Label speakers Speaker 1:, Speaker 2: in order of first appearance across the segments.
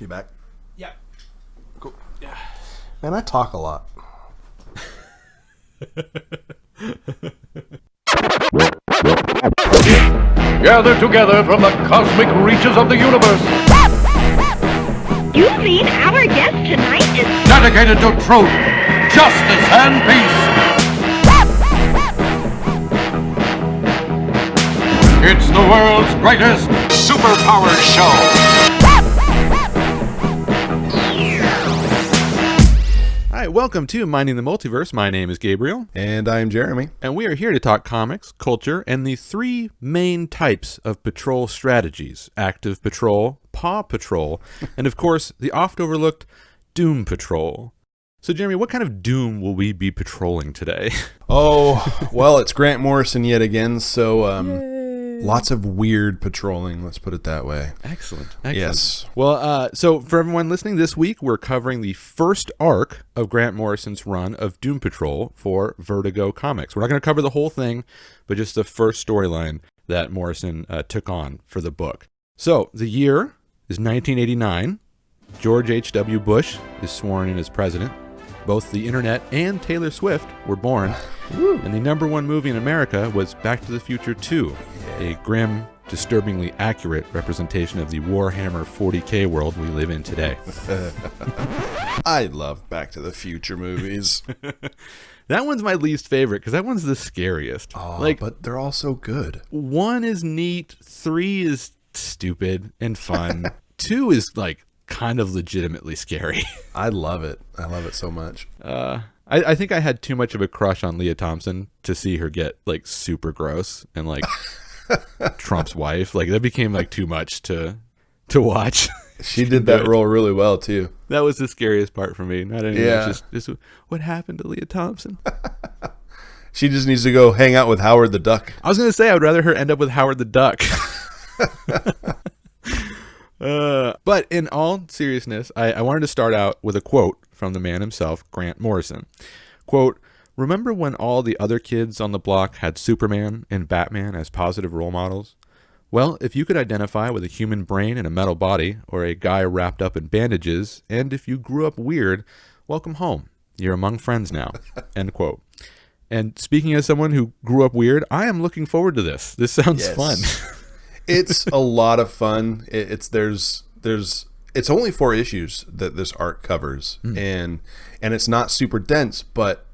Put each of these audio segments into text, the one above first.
Speaker 1: You back?
Speaker 2: Yeah.
Speaker 1: Cool. Yeah. Man, I talk a lot.
Speaker 3: Gathered together from the cosmic reaches of the universe.
Speaker 4: You mean our guest tonight is...
Speaker 3: Dedicated to truth, justice, and peace. It's the world's greatest superpower show.
Speaker 2: Hi, welcome to Minding the Multiverse. My name is Gabriel.
Speaker 1: And I'm Jeremy.
Speaker 2: And we are here to talk comics, culture, and the three main types of patrol strategies. Active Patrol, Paw Patrol, and of course, the oft-overlooked Doom Patrol. So Jeremy, what kind of Doom will we be patrolling today?
Speaker 1: Oh, well, it's Grant Morrison yet again, so lots of weird patrolling, let's put it that way.
Speaker 2: Excellent.
Speaker 1: Yes.
Speaker 2: Well, so for everyone listening this week, we're covering the first arc of Grant Morrison's run of Doom Patrol for Vertigo Comics. We're not going to cover the whole thing, but just the first storyline that Morrison took on for the book. So the year is 1989. George H.W. Bush is sworn in as president. Both the internet and Taylor Swift were born. And the number one movie in America was Back to the Future 2, a grim, disturbingly accurate representation of the Warhammer 40K world we live in today.
Speaker 1: I love Back to the Future movies.
Speaker 2: That one's my least favorite because that one's the scariest.
Speaker 1: Oh, but they're all so good.
Speaker 2: 1 is neat, 3 is stupid and fun, 2 is like kind of legitimately scary.
Speaker 1: I love it. I love it so much.
Speaker 2: I think I had too much of a crush on Leah Thompson to see her get like super gross and like Trump's wife. Like that became like too much to watch.
Speaker 1: She did that role really well too.
Speaker 2: That was the scariest part for me. Not anything.
Speaker 1: Yeah.
Speaker 2: Just what happened to Leah Thompson.
Speaker 1: She just needs to go hang out with Howard the Duck.
Speaker 2: I was gonna say I would rather her end up with Howard the Duck. But in all seriousness, I wanted to start out with a quote from the man himself, Grant Morrison. Quote, "Remember when all the other kids on the block had Superman and Batman as positive role models? Well, if you could identify with a human brain in a metal body or a guy wrapped up in bandages, and if you grew up weird, welcome home. You're among friends now." End quote. And speaking as someone who grew up weird, I am looking forward to this. This sounds fun.
Speaker 1: It's a lot of fun. It's only 4 issues that this arc covers, and it's not super dense, but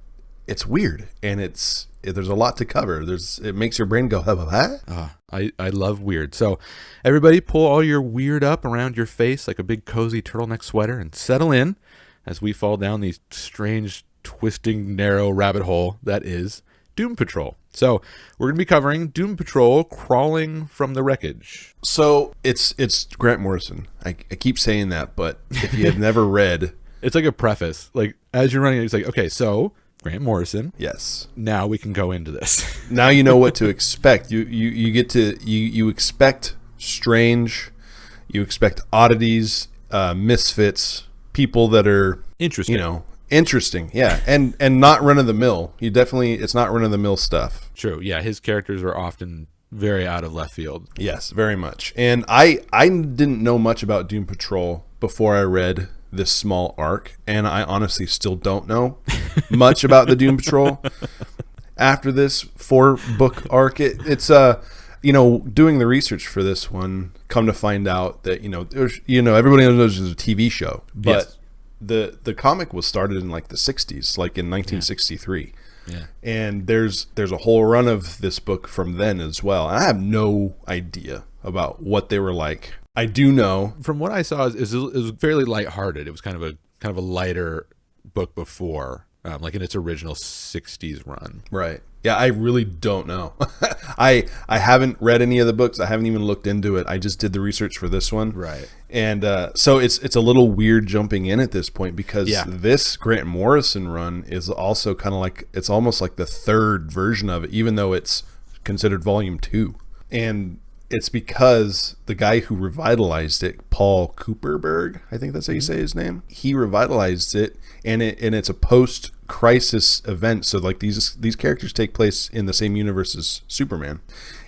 Speaker 1: it's weird, and there's a lot to cover. It makes your brain go, huh?
Speaker 2: I love weird. So everybody pull all your weird up around your face like a big cozy turtleneck sweater and settle in as we fall down the strange, twisting, narrow rabbit hole that is Doom Patrol. So we're going to be covering Doom Patrol Crawling from the Wreckage.
Speaker 1: So it's Grant Morrison. I keep saying that, but if you have never read...
Speaker 2: It's like a preface. Like, as you're running, it's like, okay, so Grant Morrison.
Speaker 1: Yes.
Speaker 2: Now we can go into this.
Speaker 1: Now you know what to expect. You expect strange, you expect oddities, misfits, people that are...
Speaker 2: Interesting.
Speaker 1: Interesting, yeah, and not run of the mill. It's not run of the mill stuff.
Speaker 2: True, yeah. His characters are often very out of left field.
Speaker 1: Yes, very much. And I didn't know much about Doom Patrol before I read this small arc, and I honestly still don't know much about the Doom Patrol after this 4-book arc. It's doing the research for this one, come to find out that everybody knows there's a TV show, but. Yes. The comic was started in like the 60s, like in 1963. Yeah. And there's a whole run of this book from then as well. I have no idea about what they were like. I do know
Speaker 2: from what I saw it was fairly lighthearted. It was kind of a lighter book before, like in its original 60s run.
Speaker 1: Right. Yeah, I really don't know. I haven't read any of the books. I haven't even looked into it. I just did the research for this one.
Speaker 2: Right.
Speaker 1: And so it's a little weird jumping in at this point because this Grant Morrison run is also kind of like, it's almost like the 3rd version of it, even though it's considered volume 2. And it's because the guy who revitalized it, Paul Cooperberg, I think that's how you say his name. He revitalized it, and it's a post-crisis event. So like these characters take place in the same universe as Superman.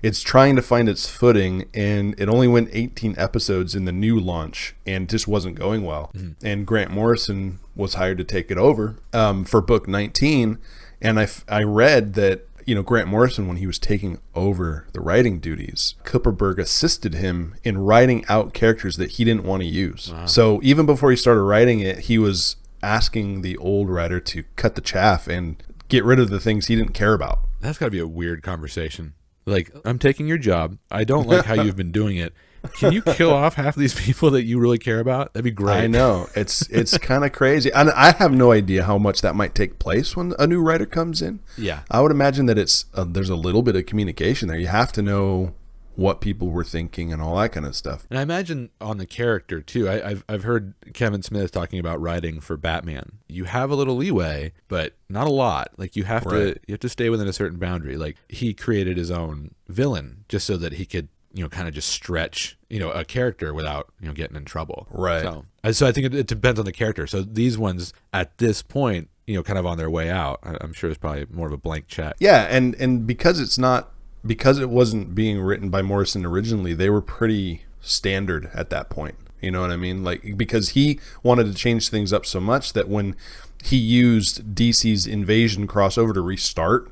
Speaker 1: It's trying to find its footing, and it only went 18 episodes in the new launch, and just wasn't going well. And Grant Morrison was hired to take it over for book 19, and I read that, you know, Grant Morrison, when he was taking over the writing duties, Kupperberg assisted him in writing out characters that he didn't want to use. Wow. So even before he started writing it, he was asking the old writer to cut the chaff and get rid of the things he didn't care about.
Speaker 2: That's got to be a weird conversation. Like, I'm taking your job. I don't like how you've been doing it. Can you kill off half these people that you really care about? That'd be great.
Speaker 1: I know. It's kind of crazy. And I have no idea how much that might take place when a new writer comes in.
Speaker 2: Yeah.
Speaker 1: I would imagine that there's a little bit of communication there. You have to know what people were thinking and all that kind of stuff.
Speaker 2: And I imagine on the character too. I've heard Kevin Smith talking about writing for Batman. You have a little leeway, but not a lot. Like you have to stay within a certain boundary. Like he created his own villain just so that he could, you know, kind of just stretch, you know, a character without, you know, getting in trouble.
Speaker 1: Right.
Speaker 2: So I think it depends on the character. So these ones at this point, you know, kind of on their way out, I'm sure it's probably more of a blank check.
Speaker 1: Yeah. And because it wasn't being written by Morrison originally, they were pretty standard at that point. You know what I mean? Like, because he wanted to change things up so much that when he used DC's Invasion crossover to restart,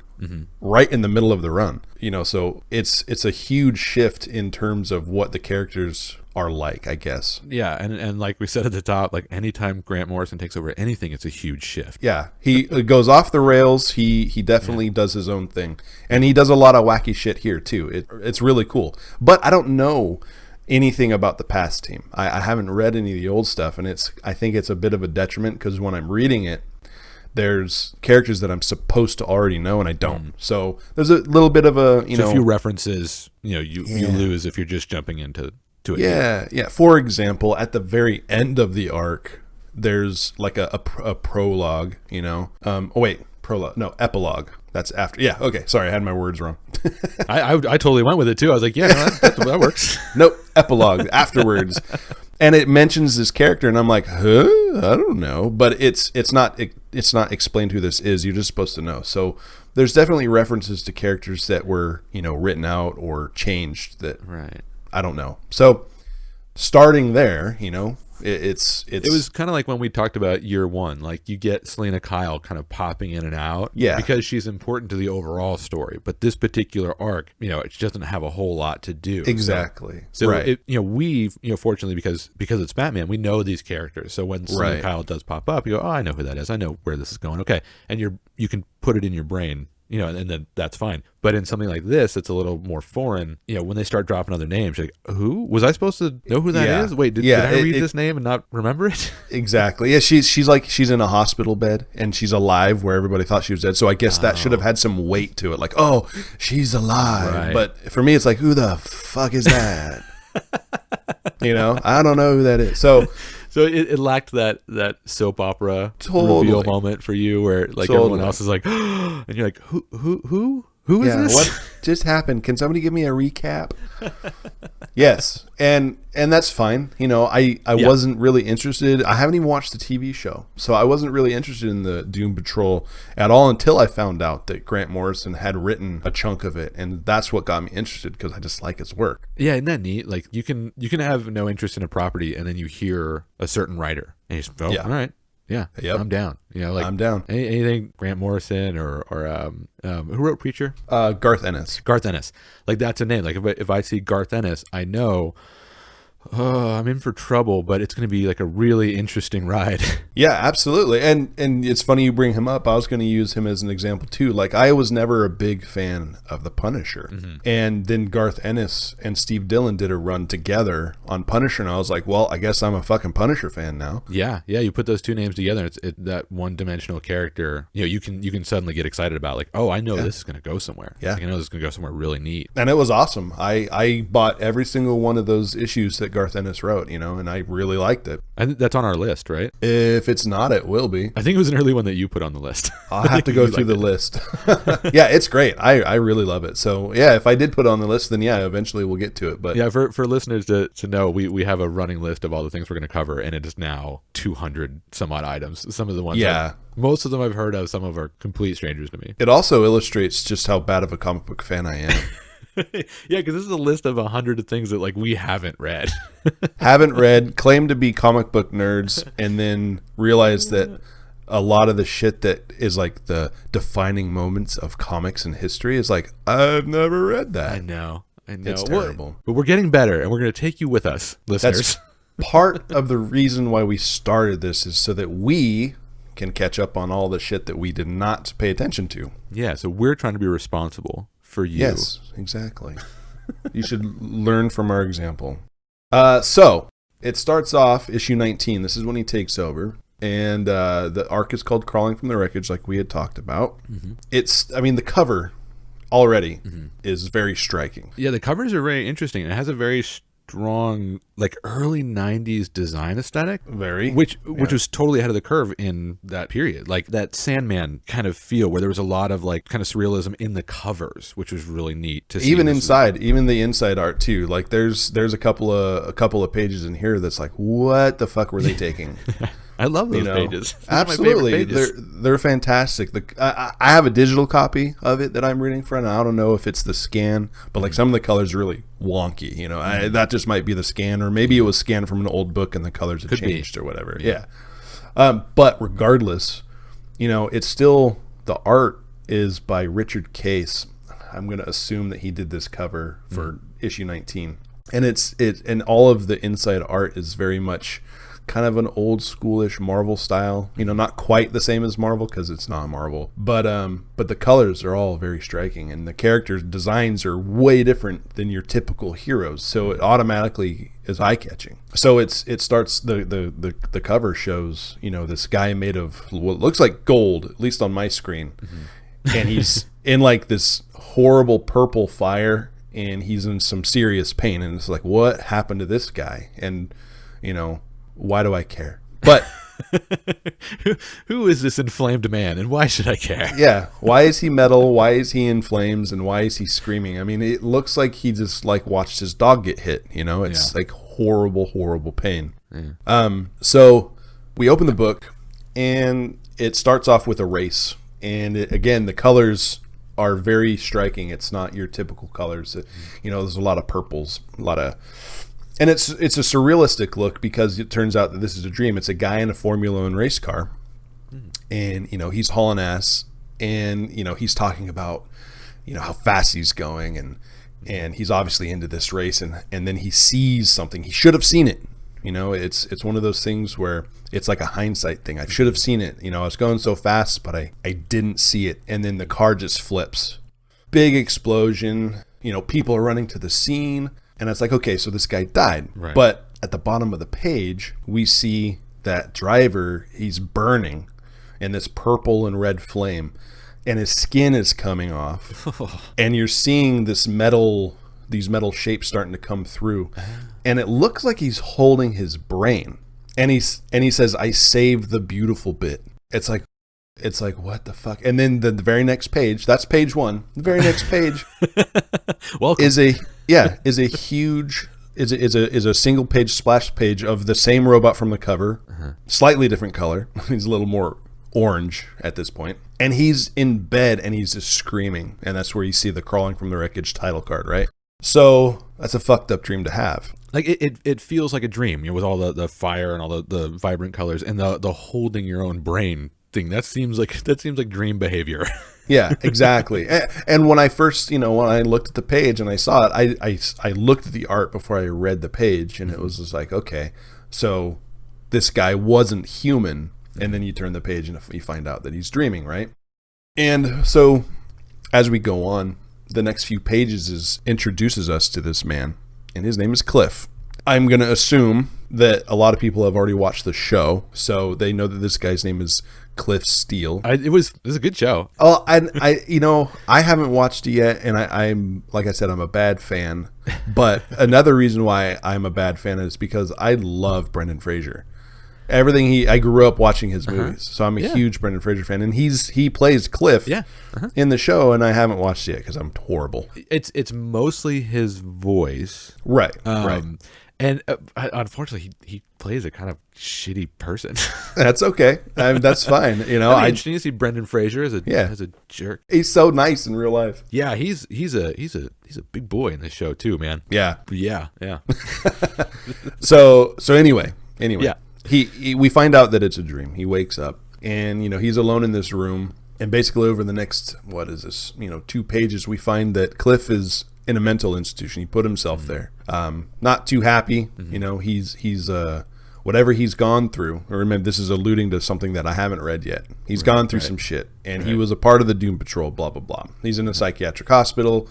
Speaker 1: right in the middle of the run, you know, so it's a huge shift in terms of what the characters are like, I guess.
Speaker 2: Yeah, and like we said at the top, like anytime Grant Morrison takes over anything, it's a huge shift.
Speaker 1: Yeah, he goes off the rails. He definitely does his own thing, and he does a lot of wacky shit here too. It's really cool. But I don't know anything about the past team. I haven't read any of the old stuff, and I think it's a bit of a detriment because when I'm reading it, there's characters that I'm supposed to already know and I don't. So there's a little bit of a
Speaker 2: a few references, you know, you lose if you're just jumping into it.
Speaker 1: Yeah. For example, at the very end of the arc, there's like a prologue, you know. Prologue. No, epilogue. That's after. Yeah. Okay. Sorry, I had my words wrong.
Speaker 2: I totally went with it too. I was like, yeah, no, that works.
Speaker 1: Nope. Epilogue afterwards. And it mentions this character, and I'm like, huh? I don't know. But it's not explained who this is. You're just supposed to know. So there's definitely references to characters that were, you know, written out or changed that I don't know. So starting there, you know, it
Speaker 2: was kind of like when we talked about year one. Like you get Selena Kyle kind of popping in and out, because she's important to the overall story. But this particular arc, you know, it doesn't have a whole lot to do.
Speaker 1: Exactly.
Speaker 2: So right. We've, you know, fortunately because it's Batman, we know these characters. So when Selena Kyle does pop up, you go, oh, I know who that is. I know where this is going. Okay, and you can put it in your brain. You know, and then that's fine. But in something like this, it's a little more foreign. You know, when they start dropping other names, you're like, who? Was I supposed to know who that is? Wait, did I read this name and not remember it?
Speaker 1: Exactly. Yeah, she's in a hospital bed and she's alive where everybody thought she was dead. So I guess that should have had some weight to it. Like, oh, she's alive. Right. But for me, it's like, who the fuck is that? You know, I don't know who that is. So
Speaker 2: it lacked that soap opera reveal moment for you, where like everyone else is like, and you're like, who is this?
Speaker 1: What just happened? Can somebody give me a recap? Yes, and that's fine. You know, I wasn't really interested. I haven't even watched the TV show, so I wasn't really interested in the Doom Patrol at all until I found out that Grant Morrison had written a chunk of it, and that's what got me interested because I just like his work.
Speaker 2: Yeah, isn't that neat? Like you can have no interest in a property, and then you hear a certain writer, and you just go, all right. Yeah, I'm down. You know, like
Speaker 1: I'm down.
Speaker 2: Anything Grant Morrison or who wrote Preacher?
Speaker 1: Garth Ennis.
Speaker 2: Garth Ennis. Like that's a name. Like if I see Garth Ennis, I know I'm in for trouble, but it's going to be like a really interesting ride.
Speaker 1: Yeah, absolutely. And it's funny you bring him up. I was going to use him as an example too. Like I was never a big fan of the Punisher. And then Garth Ennis and Steve Dillon did a run together on Punisher, and I was like, well, I guess I'm a fucking Punisher fan now.
Speaker 2: Yeah. You put those two names together, it's that one-dimensional character. You know, you can suddenly get excited about like, oh, I know this is going to go somewhere.
Speaker 1: Yeah,
Speaker 2: like, I know this is going to go somewhere really neat.
Speaker 1: And it was awesome. I bought every single one of those issues that Garth Ennis wrote, and I really liked it.
Speaker 2: I think that's on our list, right?
Speaker 1: If it's not, it will be.
Speaker 2: I think it was an early one that you put on the list.
Speaker 1: I'll have to go through the list. Yeah, it's great. I really love it. So yeah, if I did put it on the list, then yeah, eventually we'll get to it. But
Speaker 2: yeah, for listeners to know, we have a running list of all the things we're going to cover, and it is now 200 some odd items. Some of the ones, most of them I've heard of. Some of them are complete strangers to me.
Speaker 1: It also illustrates just how bad of a comic book fan I am.
Speaker 2: Yeah, because this is a list of 100 of things that like we haven't read.
Speaker 1: Claim to be comic book nerds, and then realize that a lot of the shit that is like the defining moments of comics and history is like, I've never read that.
Speaker 2: I know.
Speaker 1: It's terrible.
Speaker 2: But we're getting better, and we're going to take you with us, listeners.
Speaker 1: That's part of the reason why we started this, is so that we can catch up on all the shit that we did not pay attention to.
Speaker 2: Yeah, so we're trying to be responsible for you.
Speaker 1: Yes, exactly. You should learn from our example. So it starts off issue 19. This is when he takes over, and the arc is called Crawling from the Wreckage, like we had talked about. Mm-hmm. The cover already is very striking.
Speaker 2: Yeah, the covers are very interesting. It has a very strong, like, early 90s design aesthetic. Which was totally ahead of the curve in that period. Like that Sandman kind of feel, where there was a lot of like kind of surrealism in the covers, which was really neat to see.
Speaker 1: Even the inside art too. Like there's a couple of pages in here that's like, what the fuck were they taking?
Speaker 2: I love those pages.
Speaker 1: Absolutely. They're fantastic. I have a digital copy of it that I'm reading from. I don't know if it's the scan, but like some of the colors are really wonky. That just might be the scan, or maybe it was scanned from an old book and the colors have changed or whatever. Yeah. But regardless, it's still, the art is by Richard Case. I'm going to assume that he did this cover for issue 19. And and all of the inside art is very much kind of an old schoolish Marvel style, not quite the same as Marvel because it's not Marvel, but the colors are all very striking, and the characters' designs are way different than your typical heroes, so it automatically is eye-catching. So it starts, the cover shows this guy made of what looks like gold, at least on my screen, and he's in like this horrible purple fire, and he's in some serious pain, and it's like, what happened to this guy? And why do I care? But
Speaker 2: who is this inflamed man, and why should I care?
Speaker 1: Yeah, why is he metal? Why is he in flames? And why is he screaming? I mean, it looks like he just like watched his dog get hit. It's like horrible pain. Yeah. So we open the book, and it starts off with a race, and again the colors are very striking. It's not your typical colors. There's a lot of purples, and it's a surrealistic look, because it turns out that this is a dream. It's a guy in a Formula One race car, and he's hauling ass, and he's talking about how fast he's going, and he's obviously into this race, and then he sees something. He should have seen it. It's one of those things where it's like a hindsight thing. I should have seen it. I was going so fast, but I didn't see it, and then the car just flips. Big explosion. People are running to the scene. And it's like, okay, so this guy died. Right. But at the bottom of the page, we see that driver, he's burning in this purple and red flame, and his skin is coming off. And you're seeing these metal shapes starting to come through. And it looks like he's holding his brain. And he says, I saved the beautiful bit. It's like, what the fuck? And then the very next page, that's page 1. The very next page is a huge single page splash page of the same robot from the cover, slightly different color. He's a little more orange at this point, and he's in bed and he's just screaming, and that's where you see the Crawling from the Wreckage title card, right? So that's a fucked up dream to have.
Speaker 2: Like it feels like a dream, with all the fire and all the vibrant colors and the holding your own brain thing. That seems like dream behavior.
Speaker 1: Yeah, exactly. And when I first, when I looked at the page and I saw it, I looked at the art before I read the page, and it was just like, okay, so this guy wasn't human. And then you turn the page and you find out that he's dreaming, right? And so as we go on, the next few pages introduces us to this man, and his name is Cliff. I'm going to assume that a lot of people have already watched the show, so they know that this guy's name is Cliff Steele.
Speaker 2: It was a good show.
Speaker 1: Oh, I haven't watched it yet, and I'm like I said, I'm a bad fan. But another reason why I'm a bad fan is because I love Brendan Fraser. I grew up watching his movies, so I'm a huge Brendan Fraser fan, and he plays Cliff in the show, and I haven't watched it yet because I'm horrible.
Speaker 2: It's mostly his voice,
Speaker 1: Right, right.
Speaker 2: And unfortunately, he plays a kind of shitty person.
Speaker 1: That's okay. That's fine. You know,
Speaker 2: interesting to see Brendan Fraser as a jerk.
Speaker 1: He's so nice in real life.
Speaker 2: Yeah, he's a big boy in this show too, man.
Speaker 1: Yeah. So anyway.
Speaker 2: Yeah.
Speaker 1: We find out that it's a dream. He wakes up and, he's alone in this room. And basically over the next, 2 pages, we find that Cliff is in a mental institution. He put himself there. Not too happy. He's whatever he's gone through. Remember, this is alluding to something that I haven't read yet. He's gone through some shit. And he was a part of the Doom Patrol, blah, blah, blah. He's in a psychiatric hospital.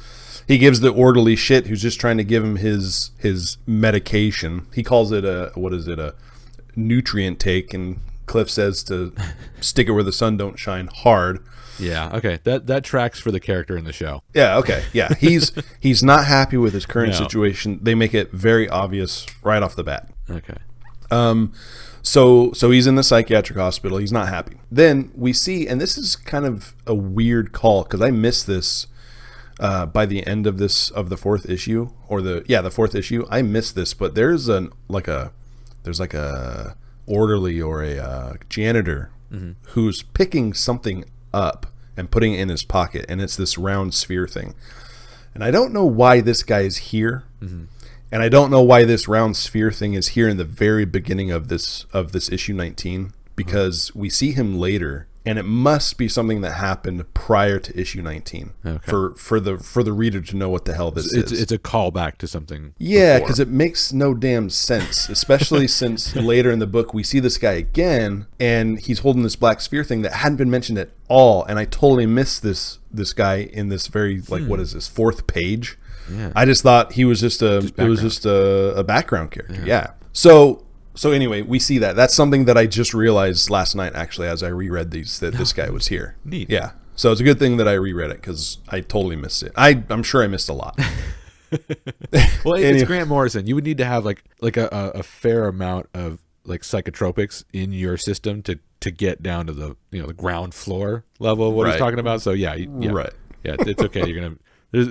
Speaker 1: He gives the orderly shit who's just trying to give him his medication. He calls it a nutrient take, and Cliff says to stick it where the sun don't shine hard.
Speaker 2: Yeah, okay. That tracks for the character in the show.
Speaker 1: Yeah, okay. Yeah. He's not happy with his current situation. They make it very obvious right off the bat.
Speaker 2: Okay.
Speaker 1: So he's in the psychiatric hospital. He's not happy. Then we see, and this is kind of a weird call because I missed this by the end of the fourth issue, or the fourth issue. I missed this, but there's a orderly or a janitor who's picking something up and putting it in his pocket, and it's this round sphere thing. And I don't know why this guy is here, and I don't know why this round sphere thing is here in the very beginning of this issue 19, because we see him later, and it must be something that happened prior to issue 19 for the reader to know what the hell this is.
Speaker 2: It's a callback to something.
Speaker 1: Yeah, because it makes no damn sense, especially since later in the book we see this guy again, and he's holding this black sphere thing that hadn't been mentioned at all, and I totally missed this guy in this very what is this, fourth page? Yeah. I just thought he was just a background character. Yeah. So anyway, we see that. That's something that I just realized last night, actually, as I reread these, that this guy was here.
Speaker 2: Neat.
Speaker 1: Yeah. So it's a good thing that I reread it because I totally missed it. I'm sure I missed a lot.
Speaker 2: Well, it's Grant Morrison. You would need to have like a fair amount of like psychotropics in your system to get down to the the ground floor level of what he's talking about. So yeah,
Speaker 1: right.
Speaker 2: Yeah, it's okay.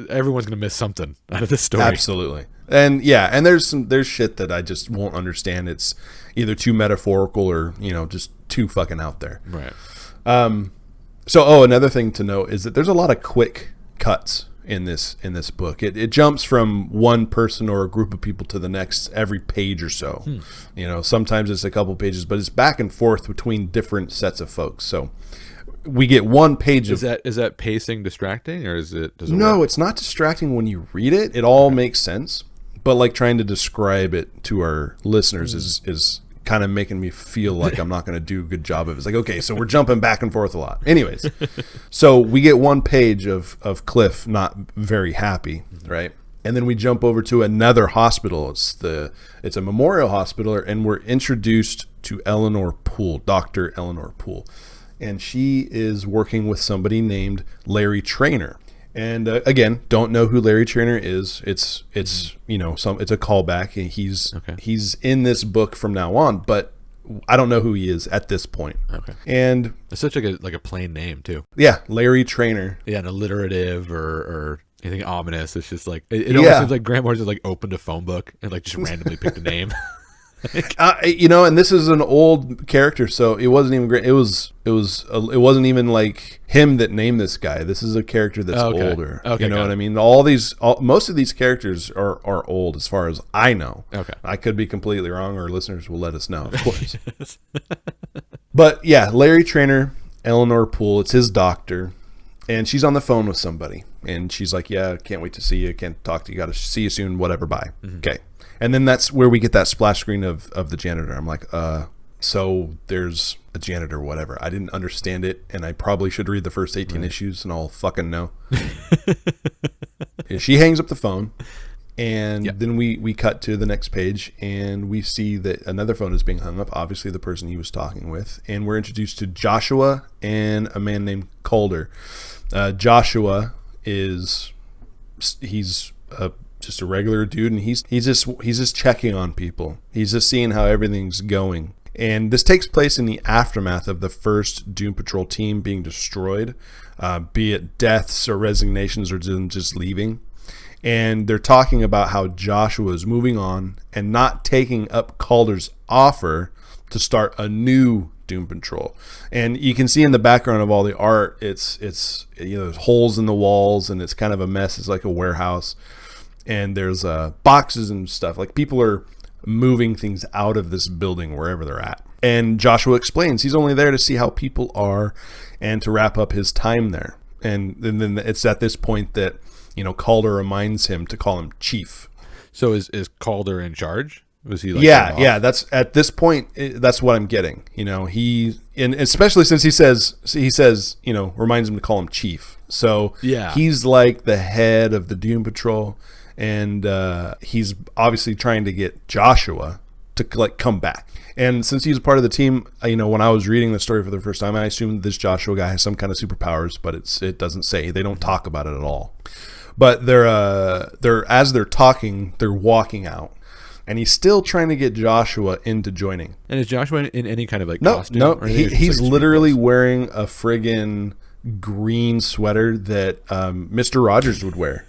Speaker 2: Everyone's gonna miss something out of this story.
Speaker 1: Absolutely. And there's shit that I just won't understand. It's either too metaphorical or just too fucking out there.
Speaker 2: Right.
Speaker 1: So another thing to note is that there's a lot of quick cuts in this book. It jumps from one person or a group of people to the next every page or so. Sometimes it's a couple pages, but it's back and forth between different sets of folks. So we get one page
Speaker 2: is that pacing distracting, or does it
Speaker 1: No,
Speaker 2: work?
Speaker 1: It's not distracting when you read it. It all makes sense. But like trying to describe it to our listeners is kind of making me feel like I'm not going to do a good job of it. It's like, okay, so we're jumping back and forth a lot. Anyways, so we get one page of Cliff not very happy, right? And then we jump over to another hospital. It's a memorial hospital, and we're introduced to Eleanor Poole, Dr. Eleanor Poole. And she is working with somebody named Larry Traynor. And again, don't know who Larry Traynor is. It's it's a callback. He's in this book from now on, but I don't know who he is at this point.
Speaker 2: Okay.
Speaker 1: And
Speaker 2: it's such like a plain name too.
Speaker 1: Yeah, Larry Traynor.
Speaker 2: Yeah, an alliterative or anything ominous. It's just like it almost seems like Grant Morrison like opened a phone book and like just randomly picked a name.
Speaker 1: And this is an old character, so it wasn't even great. It wasn't even like him that named this guy. This is a character that's older.
Speaker 2: Okay,
Speaker 1: you know what I mean? Most of these characters are old, as far as I know.
Speaker 2: Okay,
Speaker 1: I could be completely wrong. Our listeners will let us know, of course. But yeah, Larry Traynor, Eleanor Poole. It's his doctor, and she's on the phone with somebody, and she's like, "Yeah, can't wait to see you. Can't talk to you. Got to see you soon. Whatever. Bye." Mm-hmm. Okay. And then that's where we get that splash screen of the janitor. I'm like, so there's a janitor, whatever. I didn't understand it, and I probably should read the first 18 issues, and I'll fucking know. She hangs up the phone, And then we cut to the next page, and we see that another phone is being hung up, obviously the person he was talking with. And we're introduced to Joshua and a man named Calder. Joshua he's just a regular dude, and he's just checking on people. He's just seeing how everything's going. And this takes place in the aftermath of the first Doom Patrol team being destroyed, be it deaths or resignations or them just leaving. And they're talking about how Joshua is moving on and not taking up Calder's offer to start a new Doom Patrol. And you can see in the background of all the art, it's there's holes in the walls, and it's kind of a mess. It's like a warehouse, and there's boxes and stuff. Like, people are moving things out of this building wherever they're at. And Joshua explains he's only there to see how people are and to wrap up his time there. And then it's at this point that Calder reminds him to call him Chief.
Speaker 2: So is Calder in charge? Was he
Speaker 1: Yeah. That's at this point. That's what I'm getting. And especially since he says reminds him to call him Chief. So he's like the head of the Doom Patrol, and he's obviously trying to get Joshua to come back. And since he's a part of the team, when I was reading the story for the first time, I assumed this Joshua guy has some kind of superpowers, but it doesn't say. They don't talk about it at all. But as they're talking, they're walking out, and he's still trying to get Joshua into joining.
Speaker 2: And is Joshua in any kind of costume?
Speaker 1: No, he's literally wearing a friggin' green sweater that Mr. Rogers would wear.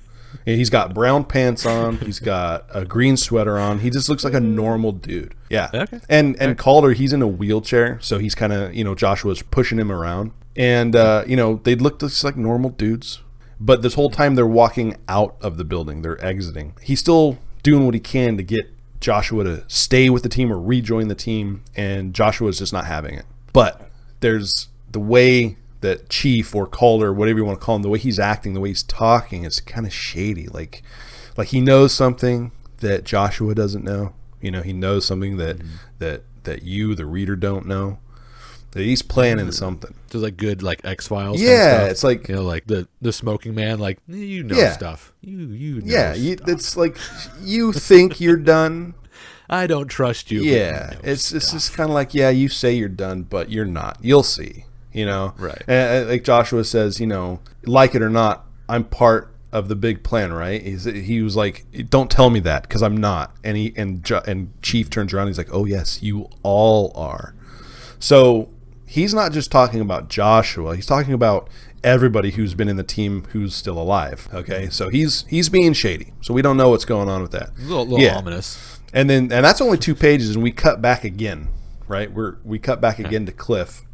Speaker 1: And he's got brown pants on. He's got a green sweater on. He just looks like a normal dude. Yeah.
Speaker 2: Okay.
Speaker 1: And Calder, he's in a wheelchair, so he's kind of Joshua's pushing him around, and they look just like normal dudes. But this whole time they're walking out of the building. They're exiting. He's still doing what he can to get Joshua to stay with the team or rejoin the team, and Joshua's just not having it. But there's the way that Chief or Calder, whatever you want to call him, the way he's acting, the way he's talking is kind of shady. Like he knows something that Joshua doesn't know. He knows something that you, the reader, don't know. He's planning something.
Speaker 2: So it's good X-Files.
Speaker 1: Yeah,
Speaker 2: kind of stuff.
Speaker 1: it's like
Speaker 2: the smoking man. Stuff. You know.
Speaker 1: Yeah,
Speaker 2: stuff.
Speaker 1: It's like you think you're done.
Speaker 2: I don't trust you.
Speaker 1: Yeah, it's just kind of like, you say you're done, but you're not. You'll see.
Speaker 2: Right.
Speaker 1: And like Joshua says, like it or not, I'm part of the big plan, right? He was like, don't tell me that, because I'm not. And Chief turns around. And he's like, oh yes, you all are. So he's not just talking about Joshua. He's talking about everybody who's been in the team who's still alive. Okay, so he's being shady. So we don't know what's going on with that.
Speaker 2: A little ominous.
Speaker 1: And that's only 2 pages, and we cut back again, right? We cut back again to Cliff.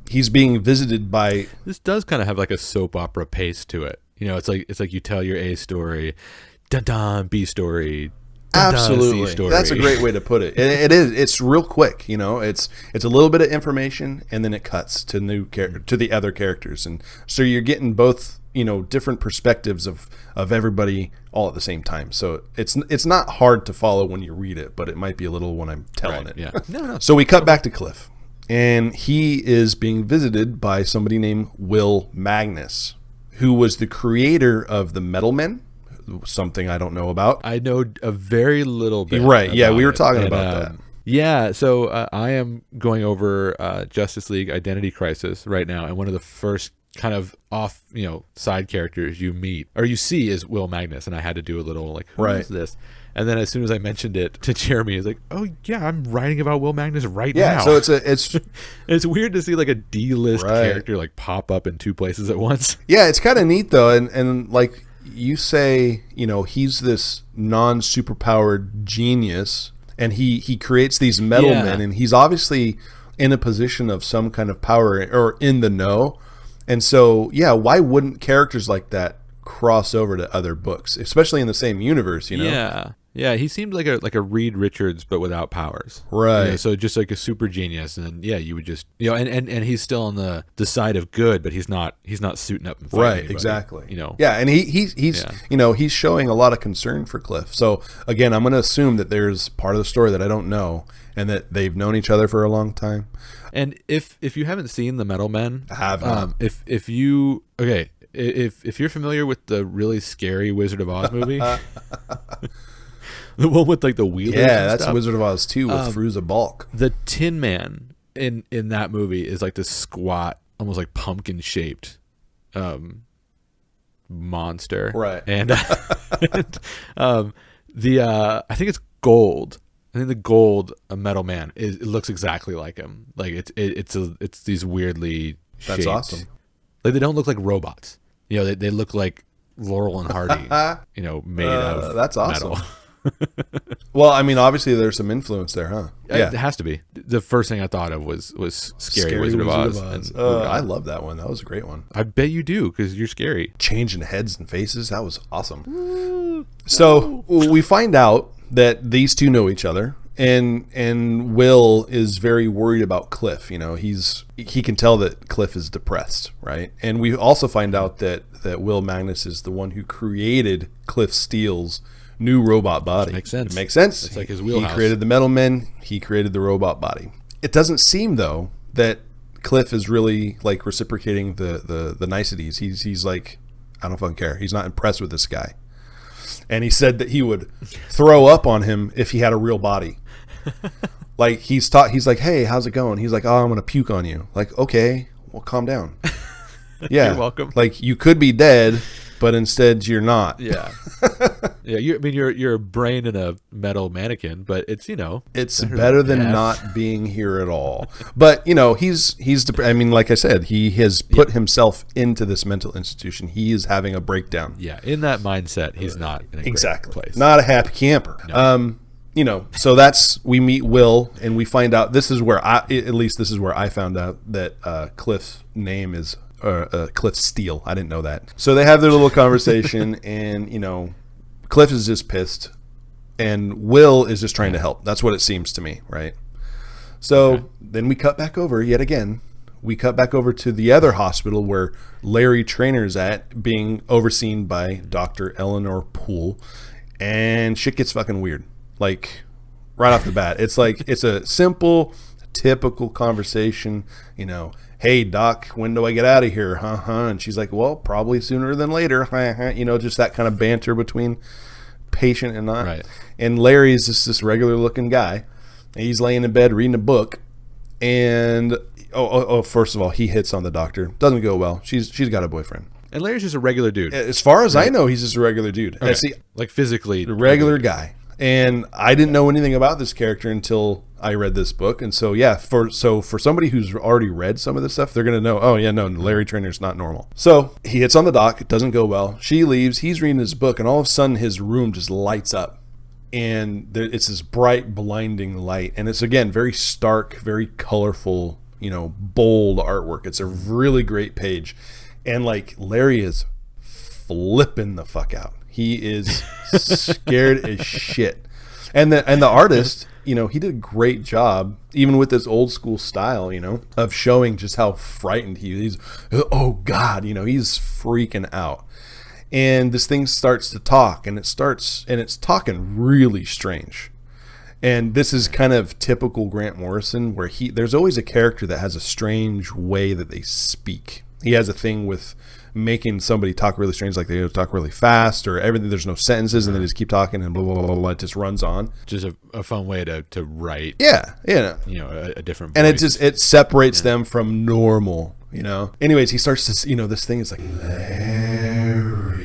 Speaker 1: He's being visited by.
Speaker 2: This does kind of have a soap opera pace to it. It's like you tell your A story, dun dun, B story.
Speaker 1: Absolutely, that's a great way to put it. It is. It's real quick. It's a little bit of information, and then it cuts to to the other characters, and so you're getting both different perspectives of everybody all at the same time. So it's not hard to follow when you read it, but it might be a little when I'm telling it.
Speaker 2: Yeah. No.
Speaker 1: So we cut back to Cliff, and he is being visited by somebody named Will Magnus, who was the creator of the Metal Men. Something I don't know about.
Speaker 2: I know a very little bit.
Speaker 1: Right. Yeah, we were talking about that.
Speaker 2: Yeah. So I am going over Justice League Identity Crisis right now, and one of the first kind of off, side characters you meet or you see is Will Magnus, and I had to do a little who is this? And then as soon as I mentioned it to Jeremy, he's like, "Oh yeah, I'm writing about Will Magnus right now."
Speaker 1: Yeah. So
Speaker 2: it's weird to see a D-list character pop up in 2 places at once.
Speaker 1: Yeah, it's kind of neat though, and you say, he's this non-superpowered genius, and he creates these metal men, and he's obviously in a position of some kind of power or in the know. And so, why wouldn't characters like that cross over to other books, especially in the same universe,
Speaker 2: Yeah, he seemed like a Reed Richards, but without powers.
Speaker 1: Right.
Speaker 2: So just like a super genius, and you would just and he's still on the side of good, but he's not suiting up and fighting anybody,
Speaker 1: exactly.
Speaker 2: Yeah,
Speaker 1: and he's showing a lot of concern for Cliff. So again, I'm going to assume that there's part of the story that I don't know, and that they've known each other for a long time.
Speaker 2: And if you haven't seen the Metal Men,
Speaker 1: I have not.
Speaker 2: if you if you're familiar with the really scary Wizard of Oz movie, the one with like the wheelers.
Speaker 1: Yeah, that's
Speaker 2: stuff,
Speaker 1: Wizard of Oz 2 with Fruza Balk.
Speaker 2: the Tin Man in that movie is like this squat, almost like pumpkin shaped monster,
Speaker 1: Right.
Speaker 2: And, the I think it's gold. I think the gold Metal Man it looks exactly like him. Like it's these weirdly
Speaker 1: That's
Speaker 2: shaped,
Speaker 1: awesome.
Speaker 2: Like they don't look like robots. You know, they look like Laurel and Hardy. You know, made of
Speaker 1: that's awesome.
Speaker 2: metal.
Speaker 1: Well, I mean, obviously there's some influence there, huh?
Speaker 2: It has to be. The first thing I thought of was Scary Wizard of Oz. And
Speaker 1: I love that one. That was a great one.
Speaker 2: I bet you do, because you're scary.
Speaker 1: Changing heads and faces. That was awesome. So we find out that these two know each other, and Will is very worried about Cliff. You know, he can tell that Cliff is depressed, right? And we also find out that Will Magnus is the one who created Cliff Steele's new robot body.
Speaker 2: Makes sense.
Speaker 1: It makes sense.
Speaker 2: It's like his wheelhouse.
Speaker 1: He created the Metal Men. He created the robot body. It doesn't seem though that Cliff is really like reciprocating the niceties. He's like, I don't fucking care. He's not impressed with this guy. And he said that he would throw up on him if he had a real body. Like he's like, hey, how's it going? He's like, oh, I'm gonna puke on you. Like, okay, well, calm down. Yeah,
Speaker 2: You're welcome.
Speaker 1: Like you could be dead, but instead you're not.
Speaker 2: Yeah. Yeah, you're a brain in a metal mannequin, but it's, you know,
Speaker 1: it's better than not being here at all. But you know, he's I mean, like I said, he has put himself into this mental institution. He is having a breakdown.
Speaker 2: Yeah, in that mindset, he's not in a
Speaker 1: Exactly.
Speaker 2: great place.
Speaker 1: Not a happy camper.
Speaker 2: No.
Speaker 1: You know, so we meet Will, and we find out this is where I found out that Cliff's name is Cliff Steele. I didn't know that. So they have their little conversation, and you know, Cliff is just pissed, and Will is just trying to help. That's what it seems to me, right? So then we cut back over yet again. We cut back over to the other hospital where Larry Trainor's at, being overseen by Dr. Eleanor Poole, and shit gets fucking weird. Like right off the bat, it's like it's a simple, typical conversation. You know, hey doc, when do I get out of here? And she's like, well, probably sooner than later. You know, just that kind of banter between patient and not.
Speaker 2: Right.
Speaker 1: And Larry's just this regular looking guy. He's laying in bed reading a book, and first of all, he hits on the doctor. Doesn't go well. She's got a boyfriend.
Speaker 2: And Larry's just a regular dude.
Speaker 1: As far as I know, he's just a regular dude.
Speaker 2: Okay.
Speaker 1: See,
Speaker 2: like physically
Speaker 1: a regular guy. And I didn't know anything about this character until I read this book. And so, yeah, for somebody who's already read some of this stuff, they're going to know, oh, yeah, no, Larry Trainor's not normal. So he hits on the doc. It doesn't go well. She leaves. He's reading his book, and all of a sudden his room just lights up. And it's this bright, blinding light. And it's, again, very stark, very colorful, you know, bold artwork. It's a really great page. And, like, Larry is flipping the fuck out. He is scared as shit. And the artist, you know, he did a great job, even with this old school style, you know, of showing just how frightened he is. Oh God, you know, he's freaking out. And this thing starts to talk, and it's talking really strange. And this is kind of typical Grant Morrison, where there's always a character that has a strange way that they speak. He has a thing with making somebody talk really strange, like they talk really fast or everything. There's no sentences, and they just keep talking, and blah blah blah blah. It just runs on.
Speaker 2: Just a fun way to write.
Speaker 1: Yeah.
Speaker 2: You know, a different voice.
Speaker 1: And it separates them from normal. You know. Anyways, he starts to, you know, this thing is like Larry,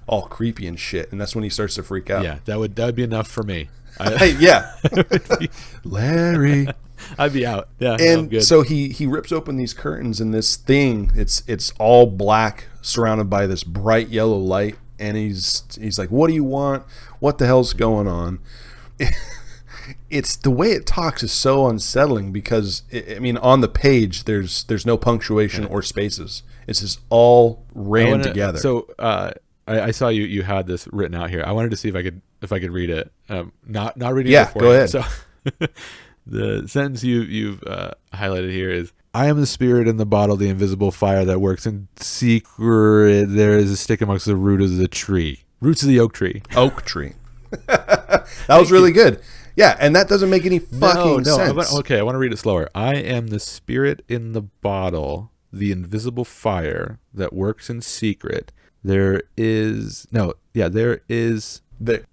Speaker 1: all creepy and shit, and that's when he starts to freak out.
Speaker 2: Yeah, that would be enough for me.
Speaker 1: Yeah, Larry.
Speaker 2: I'd be out. Yeah.
Speaker 1: And
Speaker 2: good.
Speaker 1: so he rips open these curtains, and this thing, it's all black, surrounded by this bright yellow light, and he's like, what do you want? What the hell's going on? It's the way it talks is so unsettling, because I mean, on the page there's no punctuation or spaces. It's just all ran together.
Speaker 2: So I saw you had this written out here. I wanted to see if I could read it. Not reading it before.
Speaker 1: Go ahead.
Speaker 2: So the sentence you've highlighted here is, I am the spirit in the bottle, the invisible fire that works in secret. There is a stick amongst the roots of the oak tree.
Speaker 1: Oak tree. That was really good. Yeah, and that doesn't make any fucking sense.
Speaker 2: I want to read it slower. I am the spirit in the bottle, the invisible fire that works in secret, there is
Speaker 1: There.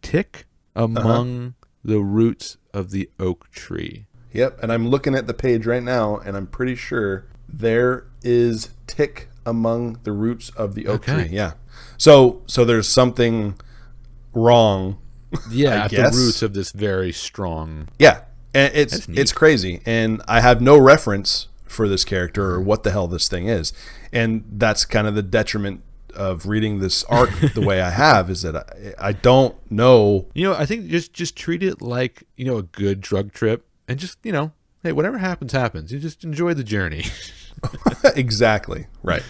Speaker 2: tick among the roots of the oak tree.
Speaker 1: Yep, and I'm looking at the page right now, and I'm pretty sure there is tick among the roots of the oak tree. Yeah. So there's something wrong.
Speaker 2: Yeah,
Speaker 1: I
Speaker 2: at the
Speaker 1: guess.
Speaker 2: roots of this very strong.
Speaker 1: Yeah, and
Speaker 2: That's neat.
Speaker 1: it's crazy, and I have no reference for this character or what the hell this thing is, and that's kind of the detriment of reading this arc the way I have, is that I don't know.
Speaker 2: I think just treat it like a good drug trip, and just hey, whatever happens, happens. You just enjoy the journey.
Speaker 1: Exactly right.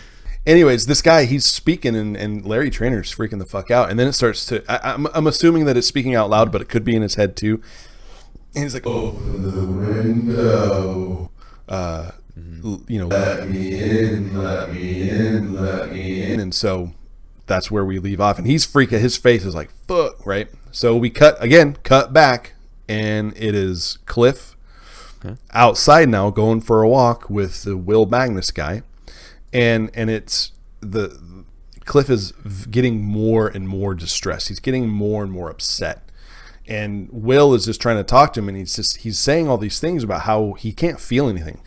Speaker 1: Anyways, this guy, he's speaking, and Larry Trainor's freaking the fuck out, and then it starts to. I'm assuming that it's speaking out loud, but it could be in his head too. And he's like, "Open the window, let me in, let me in, let me in." And so that's where we leave off, and he's freaking. His face is like, "Fuck!" Right. So we cut back, and it is Cliff outside now, going for a walk with the Will Magnus guy. And it's the Cliff is getting more and more distressed. He's getting more and more upset. And Will is just trying to talk to him, and he's saying all these things about how he can't feel anything.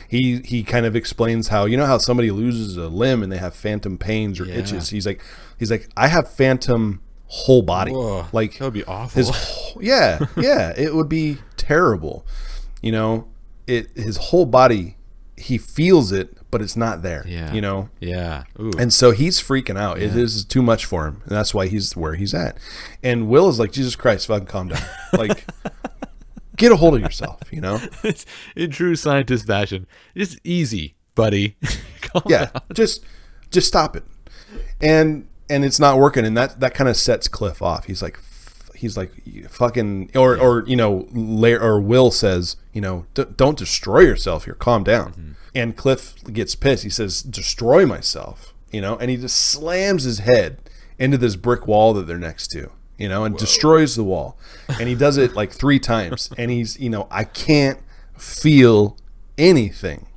Speaker 1: He kind of explains how how somebody loses a limb and they have phantom pains or itches. He's like I have phantom whole body.
Speaker 2: Whoa,
Speaker 1: like
Speaker 2: that would be awful.
Speaker 1: It would be terrible. His whole body, he feels it, but it's not there.
Speaker 2: Yeah. Ooh.
Speaker 1: And so he's freaking out. It is too much for him, and that's why he's where he's at. And Will is like, Jesus Christ, fucking calm down. Like, get a hold of yourself.
Speaker 2: It's in true scientist fashion. It's easy, buddy. Calm down.
Speaker 1: just stop it. And it's not working, and that kind of sets Cliff off. He's like fucking, or Will says, don't destroy yourself here. Calm down. Mm-hmm. And Cliff gets pissed. He says, destroy myself, and he just slams his head into this brick wall that they're next to, and destroys the wall. And he does it like 3 times. And he's, I can't feel anything,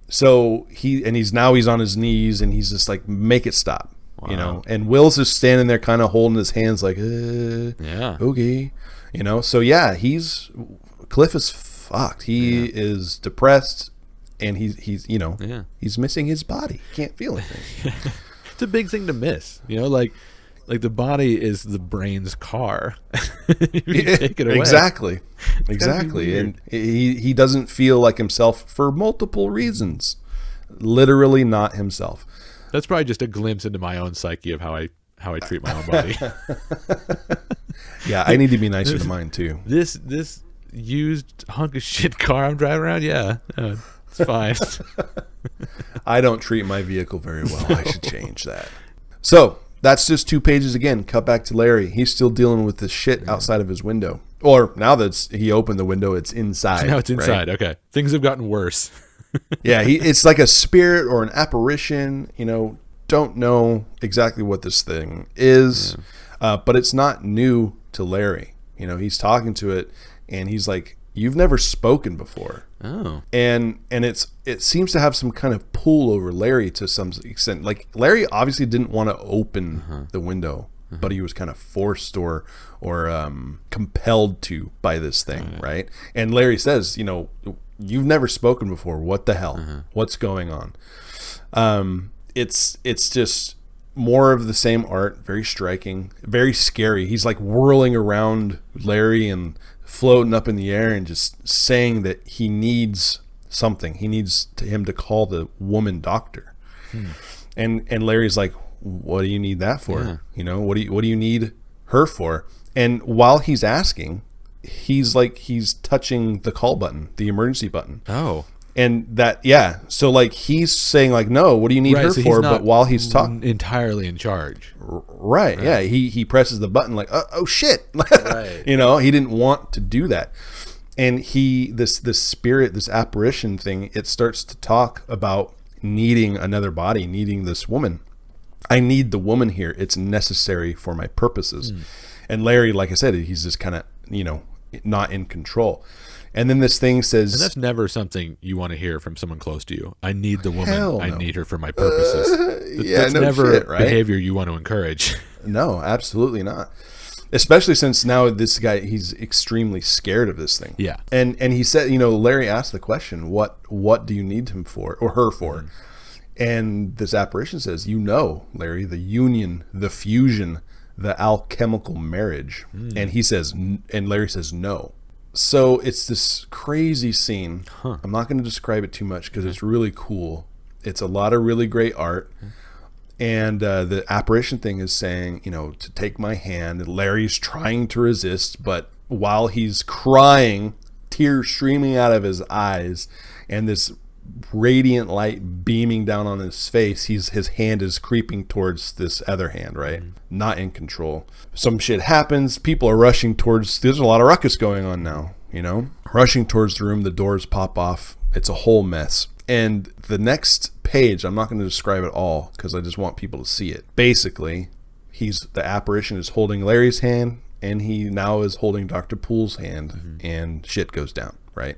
Speaker 1: So he's on his knees, and he's just like, make it stop.
Speaker 2: Wow.
Speaker 1: And Will's just standing there kind of holding his hands like, okay. So Cliff is fucked. He is depressed, and he's missing his body. He can't feel anything.
Speaker 2: It's a big thing to miss, like the body is the brain's car. If you take it away.
Speaker 1: Exactly. And he doesn't feel like himself for multiple reasons. Literally not himself.
Speaker 2: That's probably just a glimpse into my own psyche of how I treat my own body.
Speaker 1: Yeah, I need to be nicer to mine too.
Speaker 2: This used hunk of shit car I'm driving around, it's fine.
Speaker 1: I don't treat my vehicle very well. I should change that. So that's just 2 pages again. Cut back to Larry. He's still dealing with this shit outside of his window. Or now that he opened the window, it's inside.
Speaker 2: Now it's inside.
Speaker 1: Right?
Speaker 2: Okay, things have gotten worse.
Speaker 1: Yeah, it's like a spirit or an apparition. Don't know exactly what this thing is, but it's not new to Larry. He's talking to it, and he's like, "You've never spoken before."
Speaker 2: Oh,
Speaker 1: and it seems to have some kind of pull over Larry to some extent. Like, Larry obviously didn't want to open the window, but he was kind of forced or compelled to by this thing, right? And Larry says, "You've never spoken before. What the hell? What's going on?" It's just more of the same art, very striking, very scary. He's like whirling around Larry and floating up in the air and just saying that he needs something. He needs him to call the woman doctor. And Larry's like, "What do you need that for? What do you need her for?" And while he's asking, he's touching the call button, the emergency button.
Speaker 2: Oh.
Speaker 1: And so like he's saying like, "No, what do you need her for?" But while he's talking,
Speaker 2: entirely in charge.
Speaker 1: Right. Yeah. He presses the button like, "Oh shit." Right. He didn't want to do that. And this spirit, this apparition thing, it starts to talk about needing another body, needing this woman. I need the woman here. It's necessary for my purposes. And Larry, like I said, he's just kind of, not in control. And then this thing says,
Speaker 2: And that's never something you want to hear from someone close to you. I need the woman.
Speaker 1: Hell no.
Speaker 2: I need her for my purposes. That's
Speaker 1: no
Speaker 2: never
Speaker 1: shit, right?
Speaker 2: behavior you want to encourage.
Speaker 1: no, absolutely not. Especially since now this guy, he's extremely scared of this thing.
Speaker 2: Yeah.
Speaker 1: And he said, Larry asked the question, what do you need him for, or her for?
Speaker 2: Mm-hmm.
Speaker 1: And this apparition says, Larry, the union, the fusion, the alchemical marriage. And he says, and Larry says no. So it's this crazy scene. I'm not going to describe it too much because it's really cool. It's a lot of really great art. And the apparition thing is saying, to take my hand. Larry's trying to resist, but while he's crying, tears streaming out of his eyes, and this radiant light beaming down on his face, his hand is creeping towards this other hand, right? Not in control. Some shit happens. People are rushing towards. There's a lot of ruckus going on now, rushing towards the room. The doors pop off. It's a whole mess. And the next page, I'm not going to describe it all because I just want people to see it. Basically, the apparition is holding Larry's hand, and he now is holding Dr. Poole's hand, and shit goes down, right?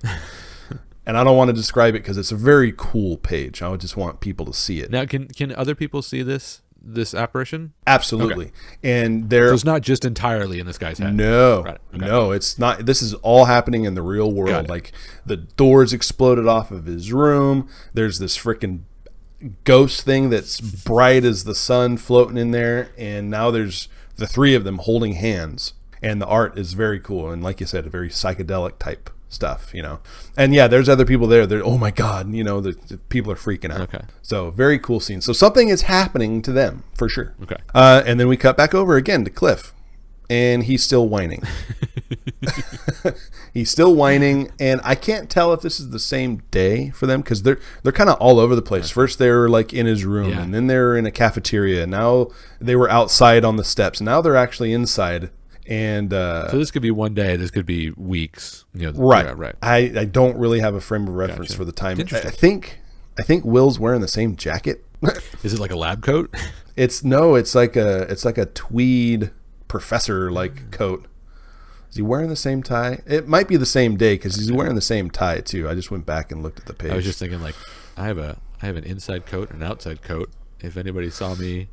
Speaker 1: And I don't want to describe it because it's a very cool page. I would just want people to see it.
Speaker 2: Now, can other people see this apparition?
Speaker 1: Absolutely.
Speaker 2: Okay.
Speaker 1: And
Speaker 2: So it's not just entirely in this guy's head.
Speaker 1: No,
Speaker 2: Right. Okay.
Speaker 1: no, it's not. This is all happening in the real
Speaker 2: Got
Speaker 1: world.
Speaker 2: it.
Speaker 1: Like the doors exploded off of his room. There's this freaking ghost thing that's bright as the sun floating in there. And now there's the three of them holding hands. And the art is very cool. And like you said, a very psychedelic type stuff, and yeah, there's other people there. They're, oh my god, the people are freaking out.
Speaker 2: Okay.
Speaker 1: So very cool scene. So something is happening to them for sure.
Speaker 2: Okay.
Speaker 1: And then we cut back over again to Cliff, and he's still whining. He's still whining, and I can't tell if this is the same day for them because they're kind of all over the place. First they were like in his room, and then they were in a cafeteria. Now they were outside on the steps. Now they're actually inside. And
Speaker 2: so this could be one day. This could be weeks.
Speaker 1: Right.
Speaker 2: Yeah, right.
Speaker 1: I don't really have a frame of reference
Speaker 2: Gotcha.
Speaker 1: for the time.
Speaker 2: Interesting.
Speaker 1: I think Will's wearing the same jacket.
Speaker 2: Is it like a lab coat?
Speaker 1: It's like a tweed professor like coat. Is he wearing the same tie? It might be the same day because he's wearing the same tie too. I just went back and looked at the page.
Speaker 2: I was just thinking, like, I have an inside coat and an outside coat. If anybody saw me